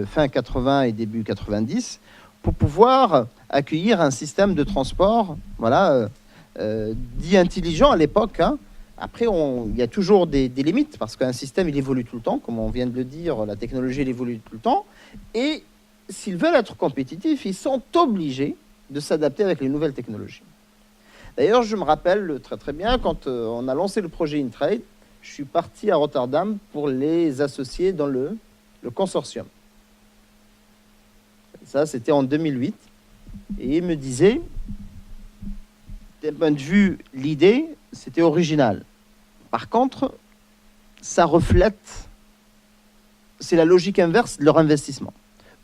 fin 80 et début 90 pour pouvoir accueillir un système de transport, voilà, dit intelligent à l'époque. Hein. Après, il y a toujours des limites parce qu'un système, il évolue tout le temps. Comme on vient de le dire, la technologie, elle évolue tout le temps. Et s'ils veulent être compétitifs, ils sont obligés de s'adapter avec les nouvelles technologies. D'ailleurs, je me rappelle très très bien, quand on a lancé le projet InTrade, je suis parti à Rotterdam pour les associer dans le consortium. Ça, c'était en 2008. Et il me disait, d'un point de vue, l'idée, c'était original. Par contre, ça reflète, c'est la logique inverse de leur investissement.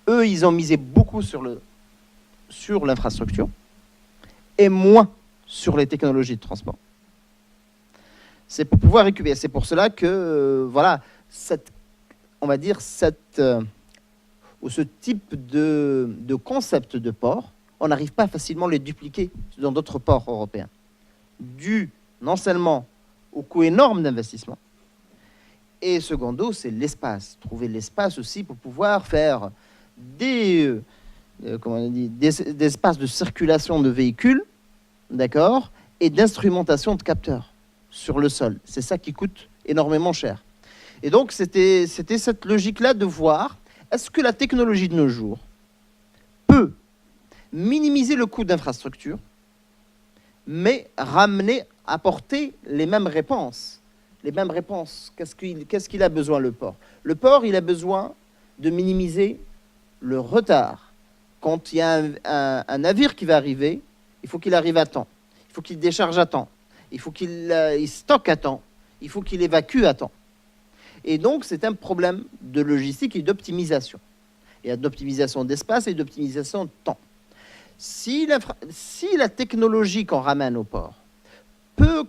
Eux, ils ont misé beaucoup sur l'infrastructure et moins sur les technologies de transport. C'est pour pouvoir récupérer. C'est pour cela que, voilà, on va dire, ce type de concept de port, on n'arrive pas facilement à les dupliquer dans d'autres ports européens. Dû non seulement au coût énorme d'investissement, et secondo, c'est l'espace. Trouver l'espace aussi pour pouvoir faire des espaces de circulation de véhicules, d'accord, et d'instrumentation de capteurs sur le sol. C'est ça qui coûte énormément cher. Et donc, c'était cette logique-là de voir, est-ce que la technologie de nos jours peut minimiser le coût d'infrastructure, mais apporter les mêmes réponses. Les mêmes réponses. Qu'est-ce qu'il a besoin, le port? Le port, il a besoin de minimiser le retard. Quand il y a un navire qui va arriver, il faut qu'il arrive à temps. Il faut qu'il décharge à temps. Il faut qu'il stocke à temps. Il faut qu'il évacue à temps. Et donc, c'est un problème de logistique et d'optimisation. Il y a d'optimisation d'espace et d'optimisation de temps. Si la technologie qu'on ramène au port peut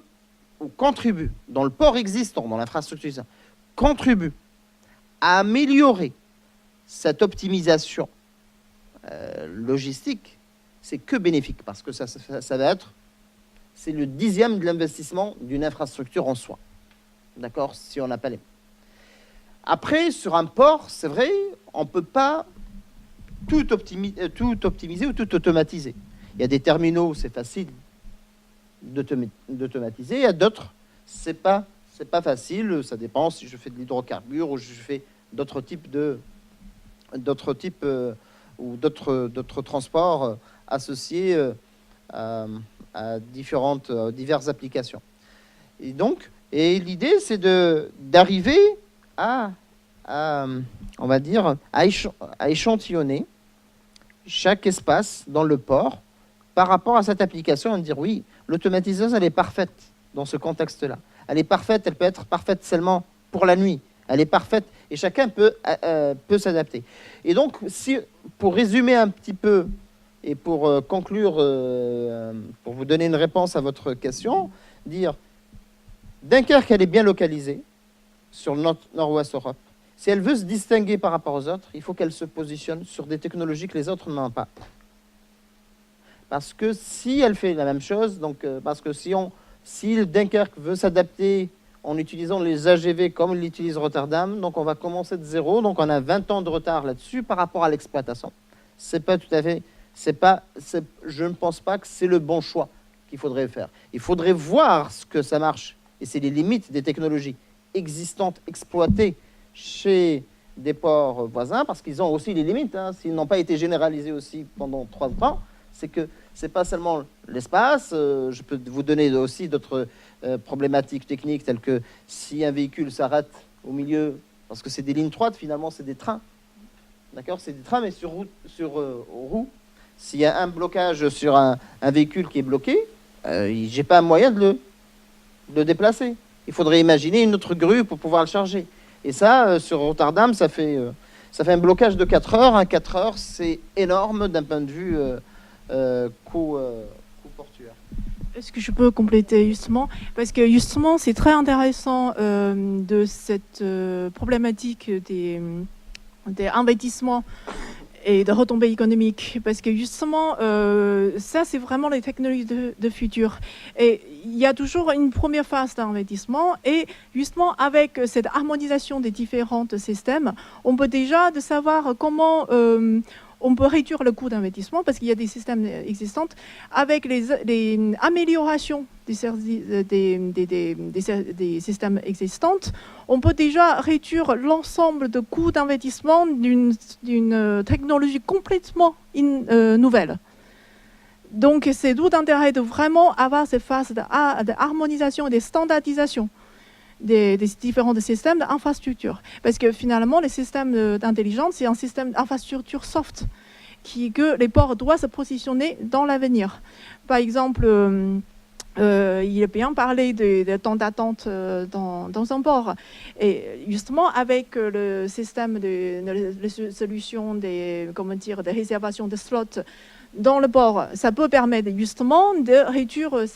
ou contribue, dans le port existant, dans l'infrastructure, contribue à améliorer cette optimisation logistique, c'est que bénéfique, parce que ça va être, c'est le 10e de l'investissement d'une infrastructure en soi. D'accord? Si on n'a pas les... Après, sur un port, c'est vrai, on ne peut pas tout optimiser ou tout automatiser. Il y a des terminaux, c'est facile d'automatiser. Il y a d'autres, c'est pas facile. Ça dépend si je fais de l'hydrocarbure ou je fais d'autres types ou d'autres transports associés à diverses applications. Et donc, l'idée, c'est d'arriver à on va dire, à échantillonner chaque espace dans le port par rapport à cette application et dire oui, l'automatisation, elle est parfaite dans ce contexte-là. Elle est parfaite, elle peut être parfaite seulement pour la nuit. Elle est parfaite et chacun peut s'adapter. Et donc, pour résumer un petit peu et pour conclure, pour vous donner une réponse à votre question, dire Dunkerque, elle est bien localisée sur le nord-ouest Europe. Si elle veut se distinguer par rapport aux autres, il faut qu'elle se positionne sur des technologies que les autres n'ont pas. Parce que si elle fait la même chose, parce que si Dunkerque veut s'adapter en utilisant les AGV comme l'utilise Rotterdam, donc on va commencer de zéro, donc on a 20 ans de retard là-dessus par rapport à l'exploitation. C'est pas tout à fait, je ne pense pas que c'est le bon choix qu'il faudrait faire. Il faudrait voir ce que ça marche, et c'est les limites des technologies existantes, exploitées chez des ports voisins, parce qu'ils ont aussi les limites, hein, s'ils n'ont pas été généralisés aussi pendant 3 ans, c'est que c'est pas seulement l'espace, je peux vous donner aussi d'autres problématiques techniques, telles que si un véhicule s'arrête au milieu, parce que c'est des lignes droites, finalement c'est des trains, d'accord, c'est des trains, mais sur roue. S'il y a un blocage sur un véhicule qui est bloqué, j'ai pas un moyen de le déplacer. Il faudrait imaginer une autre grue pour pouvoir le charger. Et ça, sur Rotterdam, ça fait un blocage de 4 heures. Hein. 4 heures, c'est énorme d'un point de vue coût portuaire. Est-ce que je peux compléter justement? Parce que justement, c'est très intéressant de cette problématique des investissements et de retombées économiques, parce que justement, ça, c'est vraiment les technologies de futur. Et il y a toujours une première phase d'investissement, et justement, avec cette harmonisation des différents systèmes, on peut déjà de savoir comment on peut réduire le coût d'investissement, parce qu'il y a des systèmes existants, avec les améliorations des systèmes existants, on peut déjà réduire l'ensemble de coûts d'investissement d'une technologie complètement nouvelle. Donc, c'est d'où l'intérêt de vraiment avoir cette phase d'harmonisation et de standardisation des différents systèmes d'infrastructure. Parce que finalement, les systèmes d'intelligence, c'est un système d'infrastructure soft que les ports doivent se positionner dans l'avenir. Par exemple, il est bien parlé de temps d'attente dans un port. Et justement, avec le système de solution des réservations de slots dans le port, ça peut permettre justement de réduire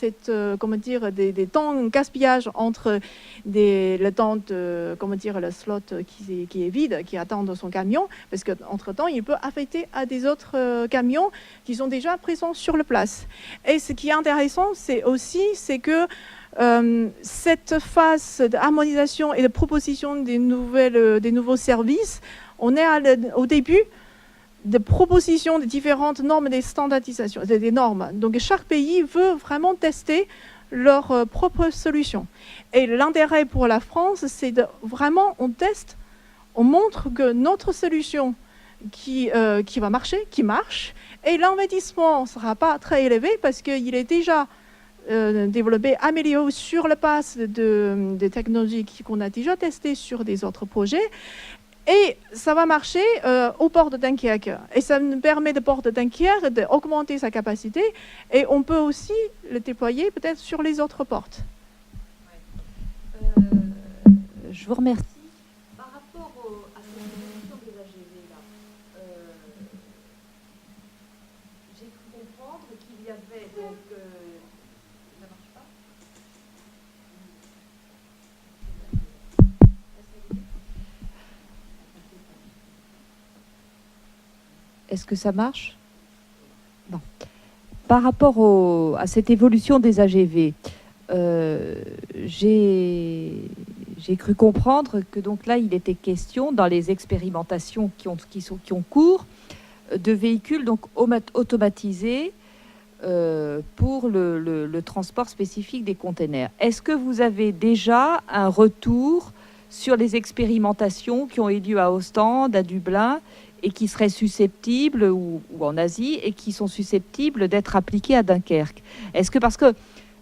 des temps de gaspillage entre le temps de, le slot qui est vide, qui attend son camion, parce qu'entre-temps, il peut affecter à des autres camions qui sont déjà présents sur la place. Et ce qui est intéressant, c'est que cette phase d'harmonisation et de proposition des nouveaux services, on est au début de propositions de différentes normes, des standardisations, des normes. Donc chaque pays veut vraiment tester leur propre solution. Et l'intérêt pour la France, c'est vraiment, on teste, on montre que notre solution qui va marcher, qui marche, et l'investissement ne sera pas très élevé parce qu'il est déjà développé, amélioré sur la base des technologies qu'on a déjà testées sur des autres projets. Et ça va marcher au port de Dunkerque. Et ça nous permet, de port de Dunkerque, d'augmenter sa capacité. Et on peut aussi le déployer peut-être sur les autres portes. Je vous remercie. Par rapport à cette évolution des AGV, là, j'ai cru comprendre qu'il y avait donc... ça marche pas ? Est-ce que ça marche? Non. Par rapport à cette évolution des AGV, j'ai cru comprendre que donc là, il était question, dans les expérimentations qui ont cours, de véhicules donc automatisés pour le transport spécifique des containers. Est-ce que vous avez déjà un retour sur les expérimentations qui ont eu lieu à Ostende, à Dublin, et qui seraient susceptibles, ou en Asie, et qui sont susceptibles d'être appliquées à Dunkerque? Est-ce que, parce que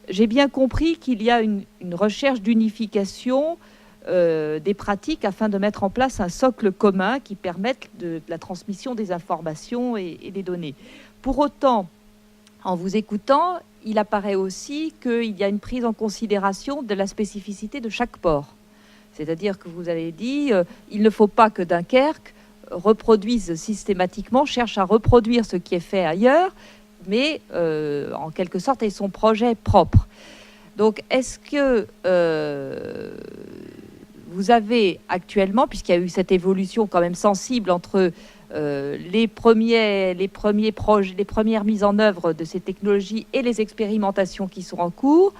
j'ai bien compris qu'il y a une recherche d'unification des pratiques afin de mettre en place un socle commun qui permette de la transmission des informations et des données. Pour autant, en vous écoutant, il apparaît aussi qu'il y a une prise en considération de la spécificité de chaque port. C'est-à-dire que vous avez dit, il ne faut pas que Dunkerque reproduise systématiquement, cherche à reproduire ce qui est fait ailleurs, mais en quelque sorte ait son projet propre. Donc, est-ce que vous avez actuellement, puisqu'il y a eu cette évolution quand même sensible entre les premières mises en œuvre de ces technologies et les expérimentations qui sont en cours,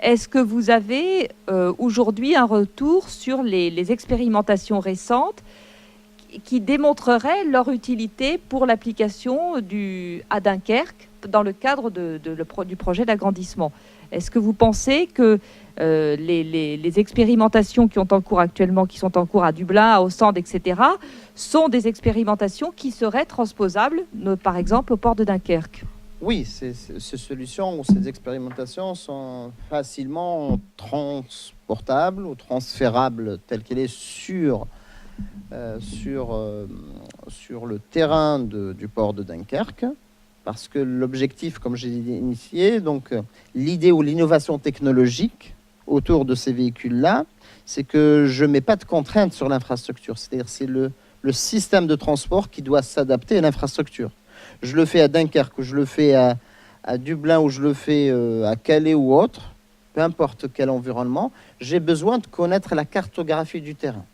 est-ce que vous avez aujourd'hui un retour sur les expérimentations récentes qui démontreraient leur utilité pour l'application à Dunkerque dans le cadre du projet d'agrandissement? Est-ce que vous pensez que les expérimentations qui sont en cours actuellement, qui sont en cours à Dublin, à Ostende, etc., sont des expérimentations qui seraient transposables, par exemple, au port de Dunkerque? Oui, ces solutions ou ces expérimentations sont facilement transportables ou transférables telles qu'elles est sur le terrain du port de Dunkerque. Parce que l'objectif, comme j'ai initié, donc l'idée ou l'innovation technologique autour de ces véhicules-là, c'est que je ne mets pas de contraintes sur l'infrastructure. C'est-à-dire c'est le système de transport qui doit s'adapter à l'infrastructure. Je le fais à Dunkerque, ou je le fais à Dublin, ou je le fais à Calais ou autre, peu importe quel environnement, j'ai besoin de connaître la cartographie du terrain.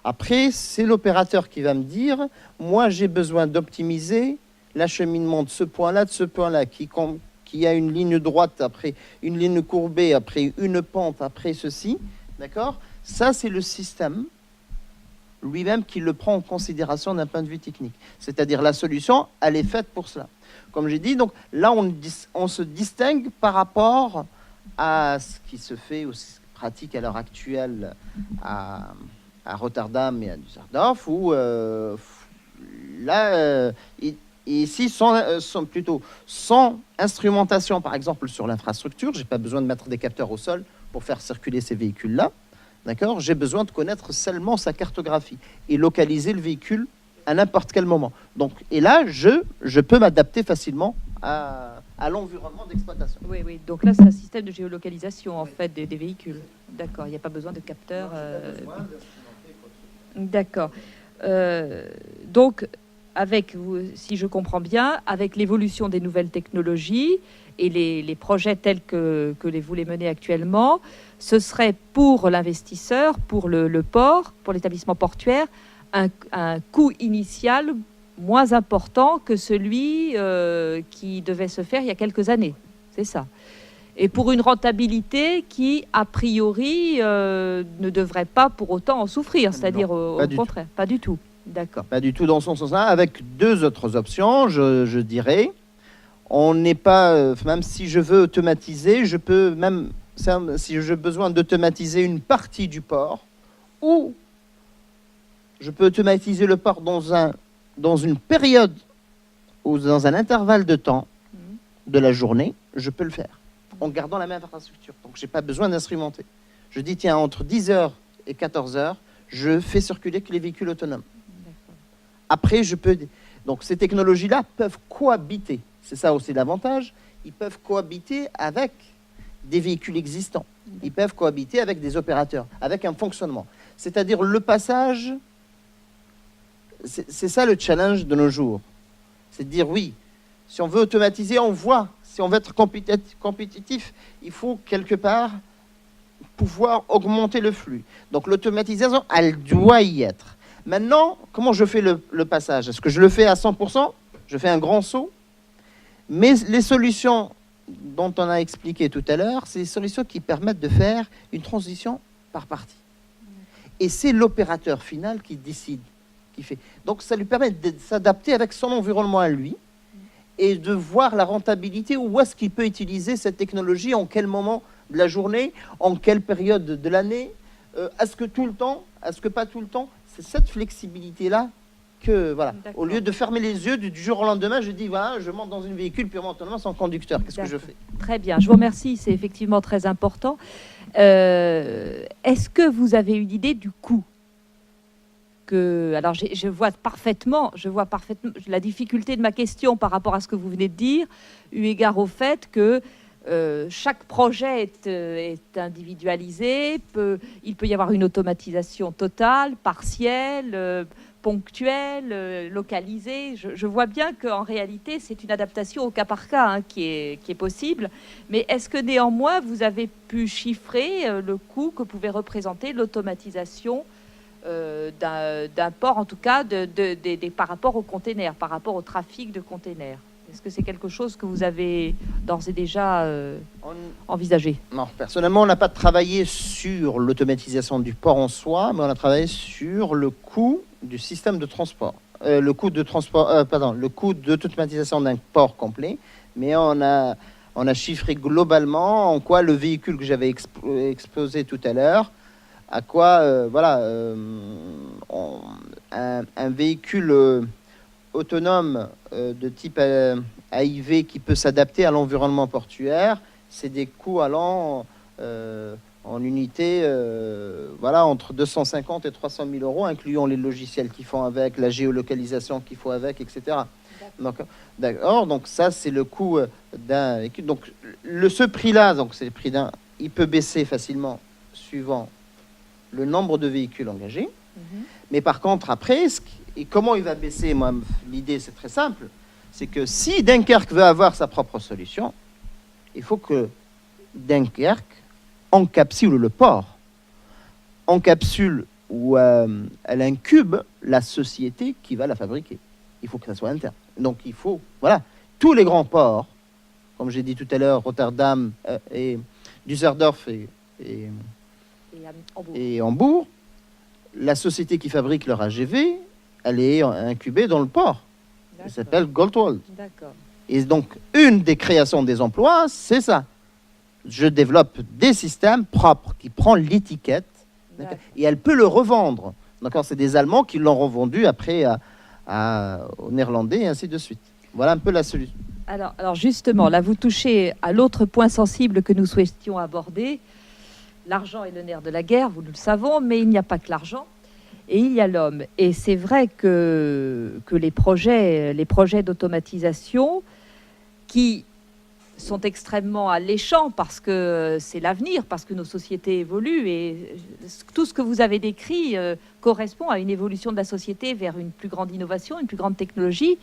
Après, c'est l'opérateur qui va me dire, moi j'ai besoin d'optimiser l'acheminement de ce point-là, qui a une ligne droite, après une ligne courbée, après une pente, après ceci, d'accord? Ça, c'est le système lui-même qui le prend en considération d'un point de vue technique. C'est-à-dire la solution, elle est faite pour cela. Comme j'ai dit, donc là, on se distingue par rapport à ce qui se fait ou ce qui se pratique à l'heure actuelle à Rotterdam et à Düsseldorf, où ici, sans instrumentation, par exemple, sur l'infrastructure, je n'ai pas besoin de mettre des capteurs au sol pour faire circuler ces véhicules-là. D'accord ? J'ai besoin de connaître seulement sa cartographie et localiser le véhicule à n'importe quel moment. Donc, et là, je peux m'adapter facilement à l'environnement d'exploitation. Oui, oui. Donc là, c'est un système de géolocalisation, en fait, des véhicules. D'accord. Il n'y a pas besoin de capteurs. D'accord. Donc, si je comprends bien, avec l'évolution des nouvelles technologies et les projets tels que vous les menez actuellement, ce serait pour l'investisseur, pour le port, pour l'établissement portuaire, un coût initial moins important que celui qui devait se faire il y a quelques années. C'est ça. Et pour une rentabilité qui, a priori, ne devrait pas pour autant en souffrir, c'est-à-dire au contraire. Pas du tout. D'accord. Pas du tout dans son sens-là, avec deux autres options, je dirais. On n'est pas, même si je veux automatiser, je peux même, si j'ai besoin d'automatiser une partie du port, ou je peux automatiser le port dans une période ou dans un intervalle de temps de la journée, je peux le faire, en gardant la même infrastructure. Donc, je n'ai pas besoin d'instrumenter. Je dis, tiens, entre 10h et 14h, je fais circuler que les véhicules autonomes. Après, donc ces technologies-là peuvent cohabiter. C'est ça aussi l'avantage. Ils peuvent cohabiter avec des véhicules existants. Ils peuvent cohabiter avec des opérateurs, avec un fonctionnement. C'est-à-dire le passage, c'est ça le challenge de nos jours. C'est de dire oui, si on veut automatiser, on voit. Si on veut être compétitif, il faut quelque part pouvoir augmenter le flux. Donc l'automatisation, elle doit y être. Maintenant, comment je fais le passage? Est-ce que je le fais à 100%? Je fais un grand saut? Mais les solutions dont on a expliqué tout à l'heure, c'est des solutions qui permettent de faire une transition par partie. Et c'est l'opérateur final qui décide, qui fait. Donc ça lui permet de s'adapter avec son environnement à lui et de voir la rentabilité, où est-ce qu'il peut utiliser cette technologie, en quel moment de la journée, en quelle période de l'année, est-ce que tout le temps, est-ce que pas tout le temps. C'est cette flexibilité-là que, voilà, au lieu de fermer les yeux du jour au lendemain, je dis, voilà, je monte dans un véhicule purement autonome sans conducteur. Qu'est-ce que je fais? Très bien, je vous remercie, c'est effectivement très important. Est-ce que vous avez une idée du coût alors, je vois parfaitement la difficulté de ma question par rapport à ce que vous venez de dire, eu égard au fait que chaque projet est individualisé, il peut y avoir une automatisation totale, partielle, ponctuelle, localisée. Je vois bien qu'en réalité, c'est une adaptation au cas par cas qui est possible. Mais est-ce que néanmoins, vous avez pu chiffrer le coût que pouvait représenter l'automatisation d'un port, en tout cas, par rapport aux containers, par rapport au trafic de containers? Est-ce que c'est quelque chose que vous avez d'ores et déjà envisagé? Non, personnellement, on n'a pas travaillé sur l'automatisation du port en soi, mais on a travaillé sur le coût du système de transport. Le coût d'automatisation d'un port complet. Mais on a on a chiffré globalement en quoi le véhicule que j'avais exposé tout à l'heure, à quoi, voilà, un véhicule autonome de type AIV qui peut s'adapter à l'environnement portuaire, c'est des coûts allant en unité, voilà, entre 250 et 300 000 euros, incluant les logiciels qu'ils font avec, la géolocalisation qu'il faut avec, etc. D'accord. Donc ça, c'est le coût d'un véhicule. Donc ce prix-là, donc c'est le prix d'un, il peut baisser facilement suivant le nombre de véhicules engagés. Mais par contre, après, et comment il va baisser? Moi, l'idée, c'est très simple. C'est que si Dunkerque veut avoir sa propre solution, il faut que Dunkerque encapsule le port, encapsule ou elle incube la société qui va la fabriquer. Il faut que ça soit interne. Donc il faut, voilà, tous les grands ports, comme j'ai dit tout à l'heure, Rotterdam et Düsseldorf et Hambourg, la société qui fabrique leur AGV, elle est incubée dans le port. Elle s'appelle Goldwald. Et donc, une des créations des emplois, c'est ça. Je développe des systèmes propres qui prennent l'étiquette et elle peut le revendre. D'accord, c'est des Allemands qui l'ont revendu après aux Néerlandais et ainsi de suite. Voilà un peu la solution. Alors justement, là, vous touchez à l'autre point sensible que nous souhaitions aborder. L'argent est le nerf de la guerre, nous le savons, mais il n'y a pas que l'argent. Et il y a l'homme. Et c'est vrai que les projets d'automatisation qui sont extrêmement alléchants parce que c'est l'avenir, parce que nos sociétés évoluent et tout ce que vous avez décrit correspond à une évolution de la société vers une plus grande innovation, une plus grande technologie.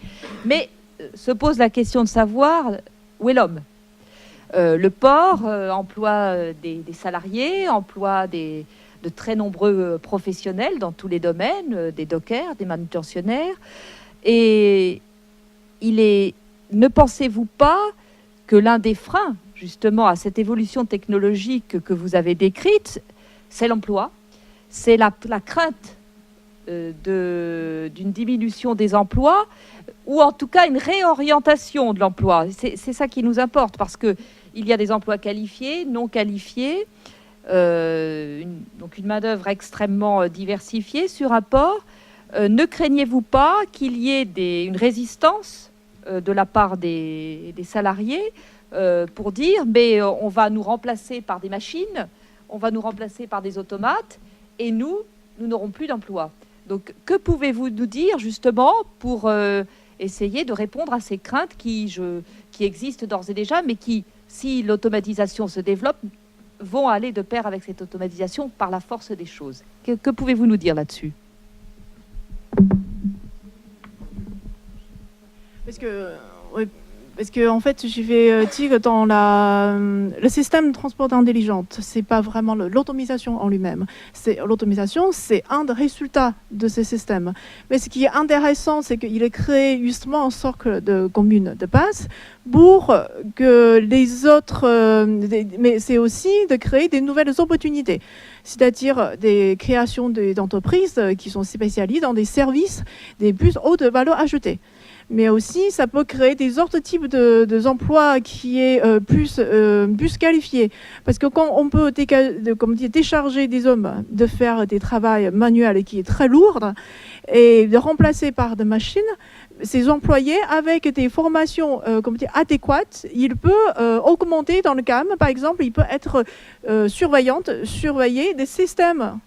Mais se pose la question de savoir où est l'homme. Le port emploie des salariés, emploie de très nombreux professionnels dans tous les domaines, des dockers, des manutentionnaires. Et ne pensez-vous pas que l'un des freins, justement, à cette évolution technologique que vous avez décrite, c'est l'emploi, c'est la crainte d'une diminution des emplois, ou en tout cas une réorientation de l'emploi. C'est ça qui nous importe, parce qu'il y a des emplois qualifiés, non qualifiés, donc une main-d'œuvre extrêmement diversifiée sur un port. Ne craignez-vous pas qu'il y ait une résistance de la part des salariés pour dire mais on va nous remplacer par des machines, on va nous remplacer par des automates et nous n'aurons plus d'emploi. Donc que pouvez-vous nous dire justement pour essayer de répondre à ces craintes qui existent d'ores et déjà, mais qui, si l'automatisation se développe, vont aller de pair avec cette automatisation par la force des choses. Que pouvez-vous nous dire là-dessus? Parce que en fait, je vais dire dans le système de transport intelligent, c'est pas vraiment l'automatisation en lui-même. L'automatisation, c'est un des résultats de ce système. Mais ce qui est intéressant, c'est qu'il est créé justement un socle de commune de base pour que les autres, mais c'est aussi de créer des nouvelles opportunités, c'est-à-dire des créations d'entreprises qui sont spécialisées dans des services des plus hautes valeurs ajoutées. Mais aussi, ça peut créer des autres types d'emplois qui est plus qualifiés. Parce que quand on peut décharger des hommes de faire des travaux manuels qui est très lourd et de remplacer par des machines, ces employés avec des formations adéquates, il peut augmenter dans le gamme. Par exemple, il peut être surveiller des systèmes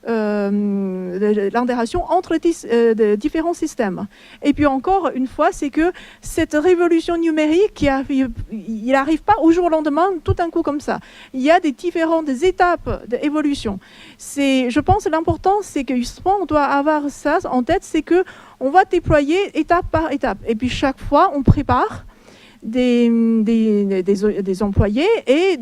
l'interaction entre les différents systèmes. Et puis encore une fois, c'est que cette révolution numérique, il n'arrive pas au jour au lendemain, tout d'un coup comme ça. Il y a des différentes étapes d'évolution. Je pense que l'important, c'est que justement, on doit avoir ça en tête, c'est qu'on va déployer étape par étape. Et puis chaque fois, on prépare des employés et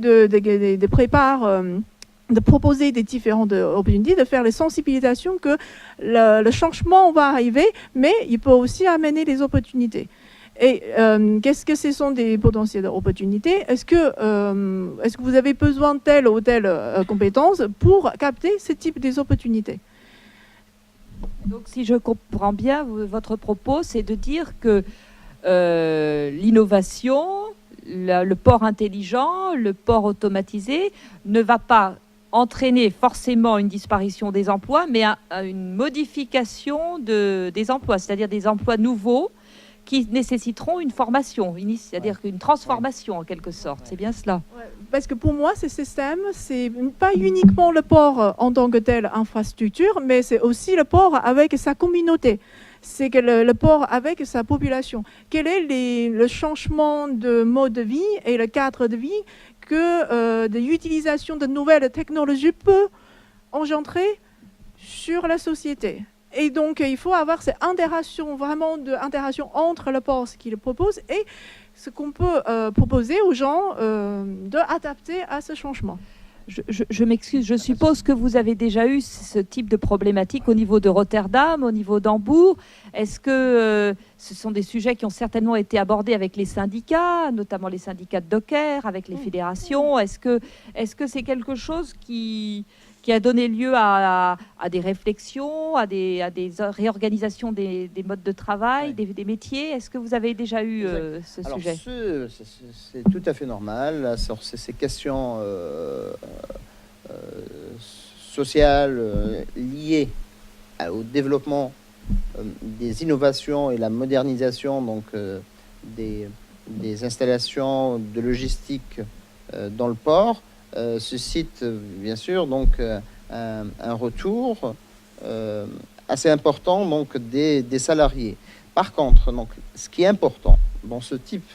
de proposer des différentes opportunités, de faire les sensibilisations que le changement va arriver, mais il peut aussi amener des opportunités. Et qu'est-ce que ce sont des potentielles opportunités? Est-ce que vous avez besoin de telle ou telle compétence pour capter ce type d'opportunités? Donc si je comprends bien, votre propos, c'est de dire que l'innovation, le port intelligent, le port automatisé ne va pas entraîner forcément une disparition des emplois, mais une modification des emplois, c'est-à-dire des emplois nouveaux qui nécessiteront une formation, c'est-à-dire une transformation en quelque sorte. C'est bien cela. Parce que pour moi, ce système, c'est pas uniquement le port en tant que tel infrastructure, mais c'est aussi le port avec sa communauté. C'est que le port avec sa population. Quel est le changement de mode de vie et le cadre de vie que l'utilisation de nouvelles technologies peut engendrer sur la société? Et donc, il faut avoir cette interaction, vraiment d'interaction entre le port, ce qu'il propose, et ce qu'on peut proposer aux gens d'adapter à ce changement. Je m'excuse, je suppose que vous avez déjà eu ce type de problématique au niveau de Rotterdam, au niveau d'Hambourg. Est-ce que ce sont des sujets qui ont certainement été abordés avec les syndicats, notamment les syndicats de dockers, avec les fédérations? Est-ce que c'est quelque chose qui a donné lieu à des réflexions, à des réorganisations des modes de travail, des métiers? Est-ce que vous avez déjà eu ce sujet? C'est tout à fait normal. Ces questions sociales liées au développement des innovations et la modernisation donc, des installations de logistique dans le port suscite bien sûr donc un retour assez important donc des salariés. Par contre, donc, ce qui est important dans ce type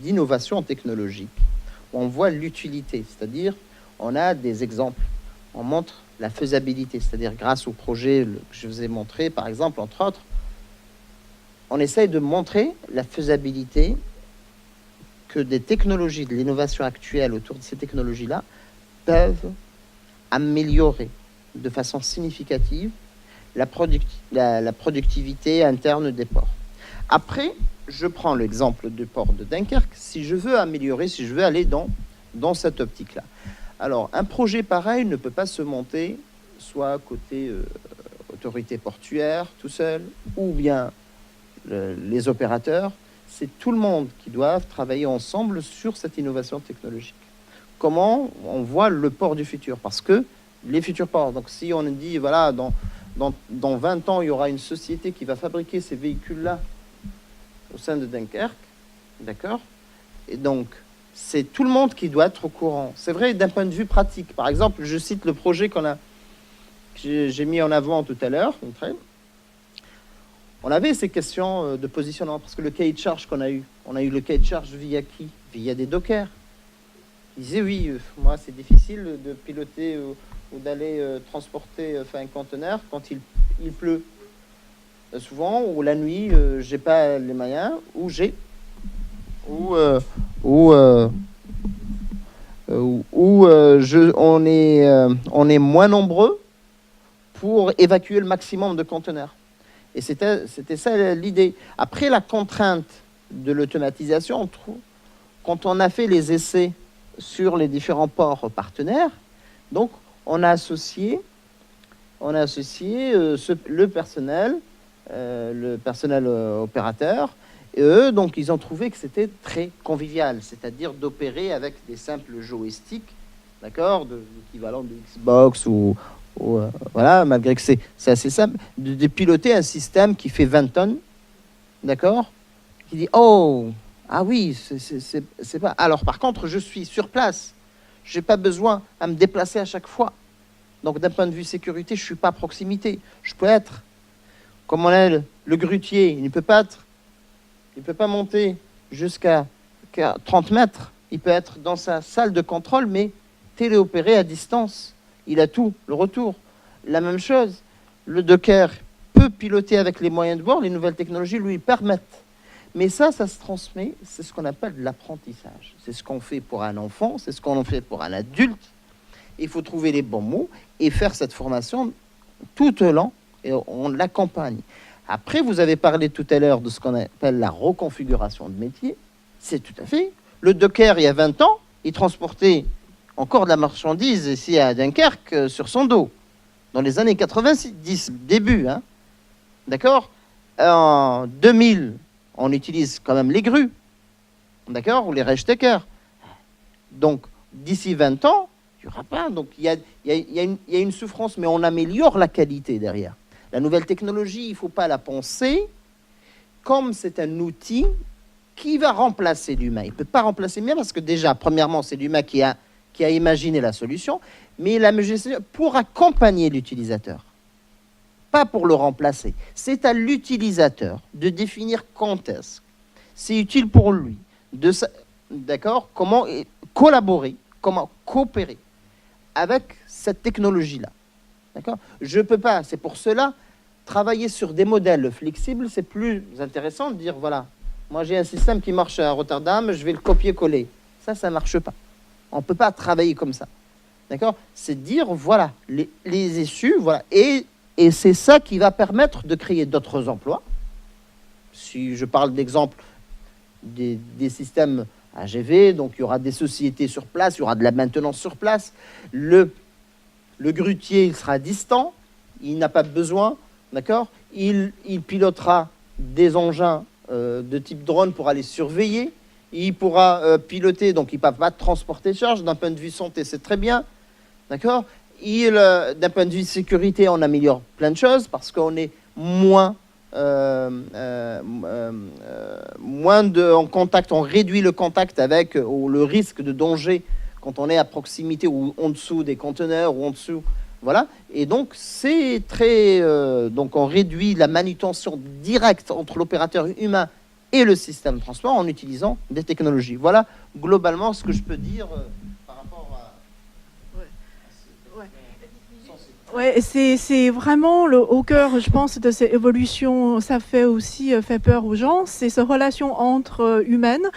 d'innovation technologique, on voit l'utilité, c'est-à-dire on a des exemples, on montre la faisabilité, c'est-à-dire grâce au projet que je vous ai montré, par exemple, entre autres, on essaye de montrer la faisabilité que des technologies, de l'innovation actuelle autour de ces technologies-là peuvent améliorer de façon significative la productivité interne des ports. Après, je prends l'exemple du port de Dunkerque. Si je veux améliorer, si je veux aller dans cette optique-là. Alors, un projet pareil ne peut pas se monter soit côté autorité portuaire tout seul, ou bien les opérateurs. C'est tout le monde qui doit travailler ensemble sur cette innovation technologique. Comment on voit le port du futur? Parce que les futurs ports, donc si on dit, voilà, dans 20 ans, il y aura une société qui va fabriquer ces véhicules-là au sein de Dunkerque, d'accord? Et donc, c'est tout le monde qui doit être au courant. C'est vrai d'un point de vue pratique. Par exemple, je cite le projet que j'ai mis en avant tout à l'heure. On avait ces questions de positionnement, parce que le cahier de charge qu'on a eu, on a eu le cahier de charge via qui? Via des dockers. Ils disaient, oui, moi, c'est difficile de piloter ou d'aller transporter un conteneur quand il pleut. Souvent, ou la nuit, j'ai pas les moyens, ou on est moins nombreux pour évacuer le maximum de conteneurs. Et c'était ça l'idée. Après la contrainte de l'automatisation, quand on a fait les essais sur les différents ports partenaires, donc on a associé le personnel opérateur, et eux, donc ils ont trouvé que c'était très convivial, c'est-à-dire d'opérer avec des simples joysticks, d'accord, de l'équivalent de Xbox ou voilà, malgré que c'est assez simple, de piloter un système qui fait 20 tonnes, d'accord, qui dit oh, ah oui, c'est pas. Alors par contre, je suis sur place, j'ai pas besoin à me déplacer à chaque fois. Donc d'un point de vue sécurité, je suis pas à proximité. Je peux être, comme on a le grutier, il ne peut pas monter jusqu'à 30 mètres. Il peut être dans sa salle de contrôle, mais téléopéré à distance. Il a tout, le retour. La même chose, le docker peut piloter avec les moyens de bord, les nouvelles technologies lui permettent. Mais ça se transmet, c'est ce qu'on appelle de l'apprentissage. C'est ce qu'on fait pour un enfant, c'est ce qu'on fait pour un adulte. Il faut trouver les bons mots et faire cette formation tout au long, et on l'accompagne. Après, vous avez parlé tout à l'heure de ce qu'on appelle la reconfiguration de métier. C'est tout à fait. Le docker, il y a 20 ans, il transportait encore de la marchandise ici à Dunkerque sur son dos. Dans les années 90, début. Hein. D'accord ? En 2000, on utilise quand même les grues d'accord, ou les Reichstecker. Donc, d'ici 20 ans, il n'y aura pas. Donc, il y a une souffrance, mais on améliore la qualité derrière. La nouvelle technologie, il ne faut pas la penser comme c'est un outil qui va remplacer l'humain. Il ne peut pas remplacer l'humain parce que déjà, premièrement, c'est l'humain qui a imaginé la solution, mais il a imaginé pour accompagner l'utilisateur, pas pour le remplacer. C'est à l'utilisateur de définir quand est-ce c'est utile pour lui, d'accord, comment collaborer, comment coopérer avec cette technologie-là. D'accord ? Je ne peux pas, c'est pour cela, travailler sur des modèles flexibles, c'est plus intéressant de dire, voilà, moi j'ai un système qui marche à Rotterdam, je vais le copier-coller. Ça ne marche pas. On ne peut pas travailler comme ça. D'accord ? C'est dire, voilà, les issues, voilà, et c'est ça qui va permettre de créer d'autres emplois. Si je parle d'exemple des systèmes AGV, donc il y aura des sociétés sur place, il y aura de la maintenance sur place. Le grutier, il sera distant, il n'a pas besoin, d'accord ? Il pilotera des engins de type drone pour aller surveiller. Il pourra piloter, donc il ne va pas transporter charge. D'un point de vue santé, c'est très bien, d'accord ? D'un point de vue sécurité, on améliore plein de choses parce qu'on est moins en contact, on réduit le contact avec ou le risque de danger quand on est à proximité ou en dessous des conteneurs ou en dessous, voilà. Et donc c'est très, donc on réduit la manutention directe entre l'opérateur humain et le système de transport en utilisant des technologies. Voilà globalement ce que je peux dire par rapport à. Ouais, c'est vraiment au cœur, je pense, de ces évolutions. Ça fait aussi fait peur aux gens. C'est cette relation entre humaine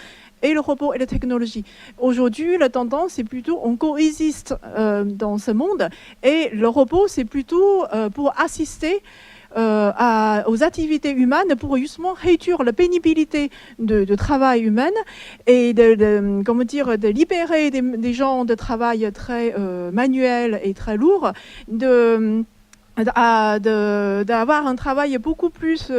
et le robot et la technologie. Aujourd'hui, la tendance, c'est plutôt on coexiste dans ce monde et le robot, c'est plutôt pour assister aux activités humaines pour justement réduire la pénibilité de travail humain et de libérer des gens de travail très manuel et très lourd, d'avoir un travail beaucoup plus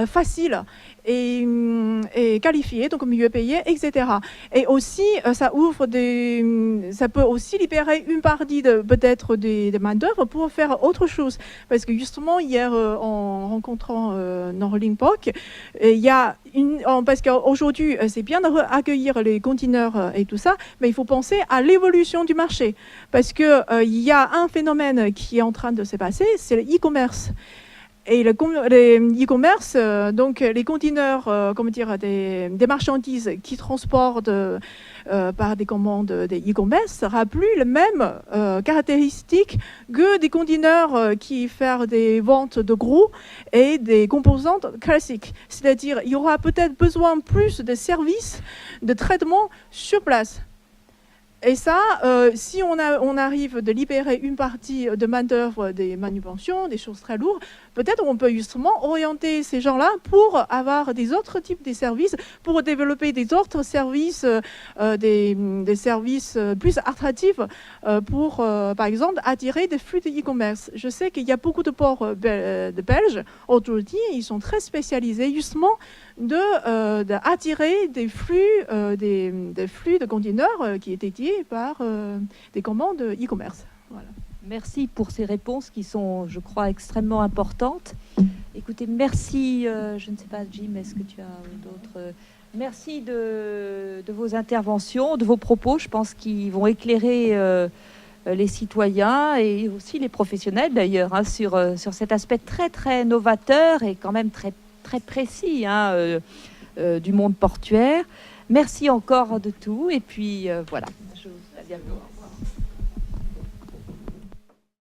facile et qualifié, donc mieux payé, etc. Et aussi, ça peut aussi libérer une partie peut-être des main-d'œuvre pour faire autre chose. Parce que justement, hier, en rencontrant Norling Pok, il y a parce qu'aujourd'hui, c'est bien d'accueillir les conteneurs et tout ça, mais il faut penser à l'évolution du marché. Parce qu'il y a un phénomène qui est en train de se passer, c'est le e-commerce. Et le e-commerce, donc les conteneurs, des marchandises qui transportent par des commandes des e-commerce sera plus les mêmes caractéristiques que des conteneurs qui font des ventes de gros et des composantes classiques. C'est-à-dire, il y aura peut-être besoin plus de services de traitement sur place. Et ça, si on arrive de libérer une partie de main-d'œuvre des manutentions, des choses très lourdes, peut-être on peut justement orienter ces gens-là pour avoir des autres types de services, pour développer des autres services, des services plus attractifs pour, par exemple, attirer des flux de e-commerce. Je sais qu'il y a beaucoup de ports belges aujourd'hui, ils sont très spécialisés justement d'attirer des flux de conteneurs qui étaient dédiés par des commandes e-commerce. Voilà. Merci pour ces réponses qui sont, je crois, extrêmement importantes. Écoutez, merci, je ne sais pas, Jim, est-ce que tu as d'autres... Merci de vos interventions, de vos propos, je pense qu'ils vont éclairer les citoyens et aussi les professionnels d'ailleurs sur cet aspect très, très novateur et quand même très, très précis du monde portuaire. Merci encore de tout et puis voilà, je vous dis à bientôt.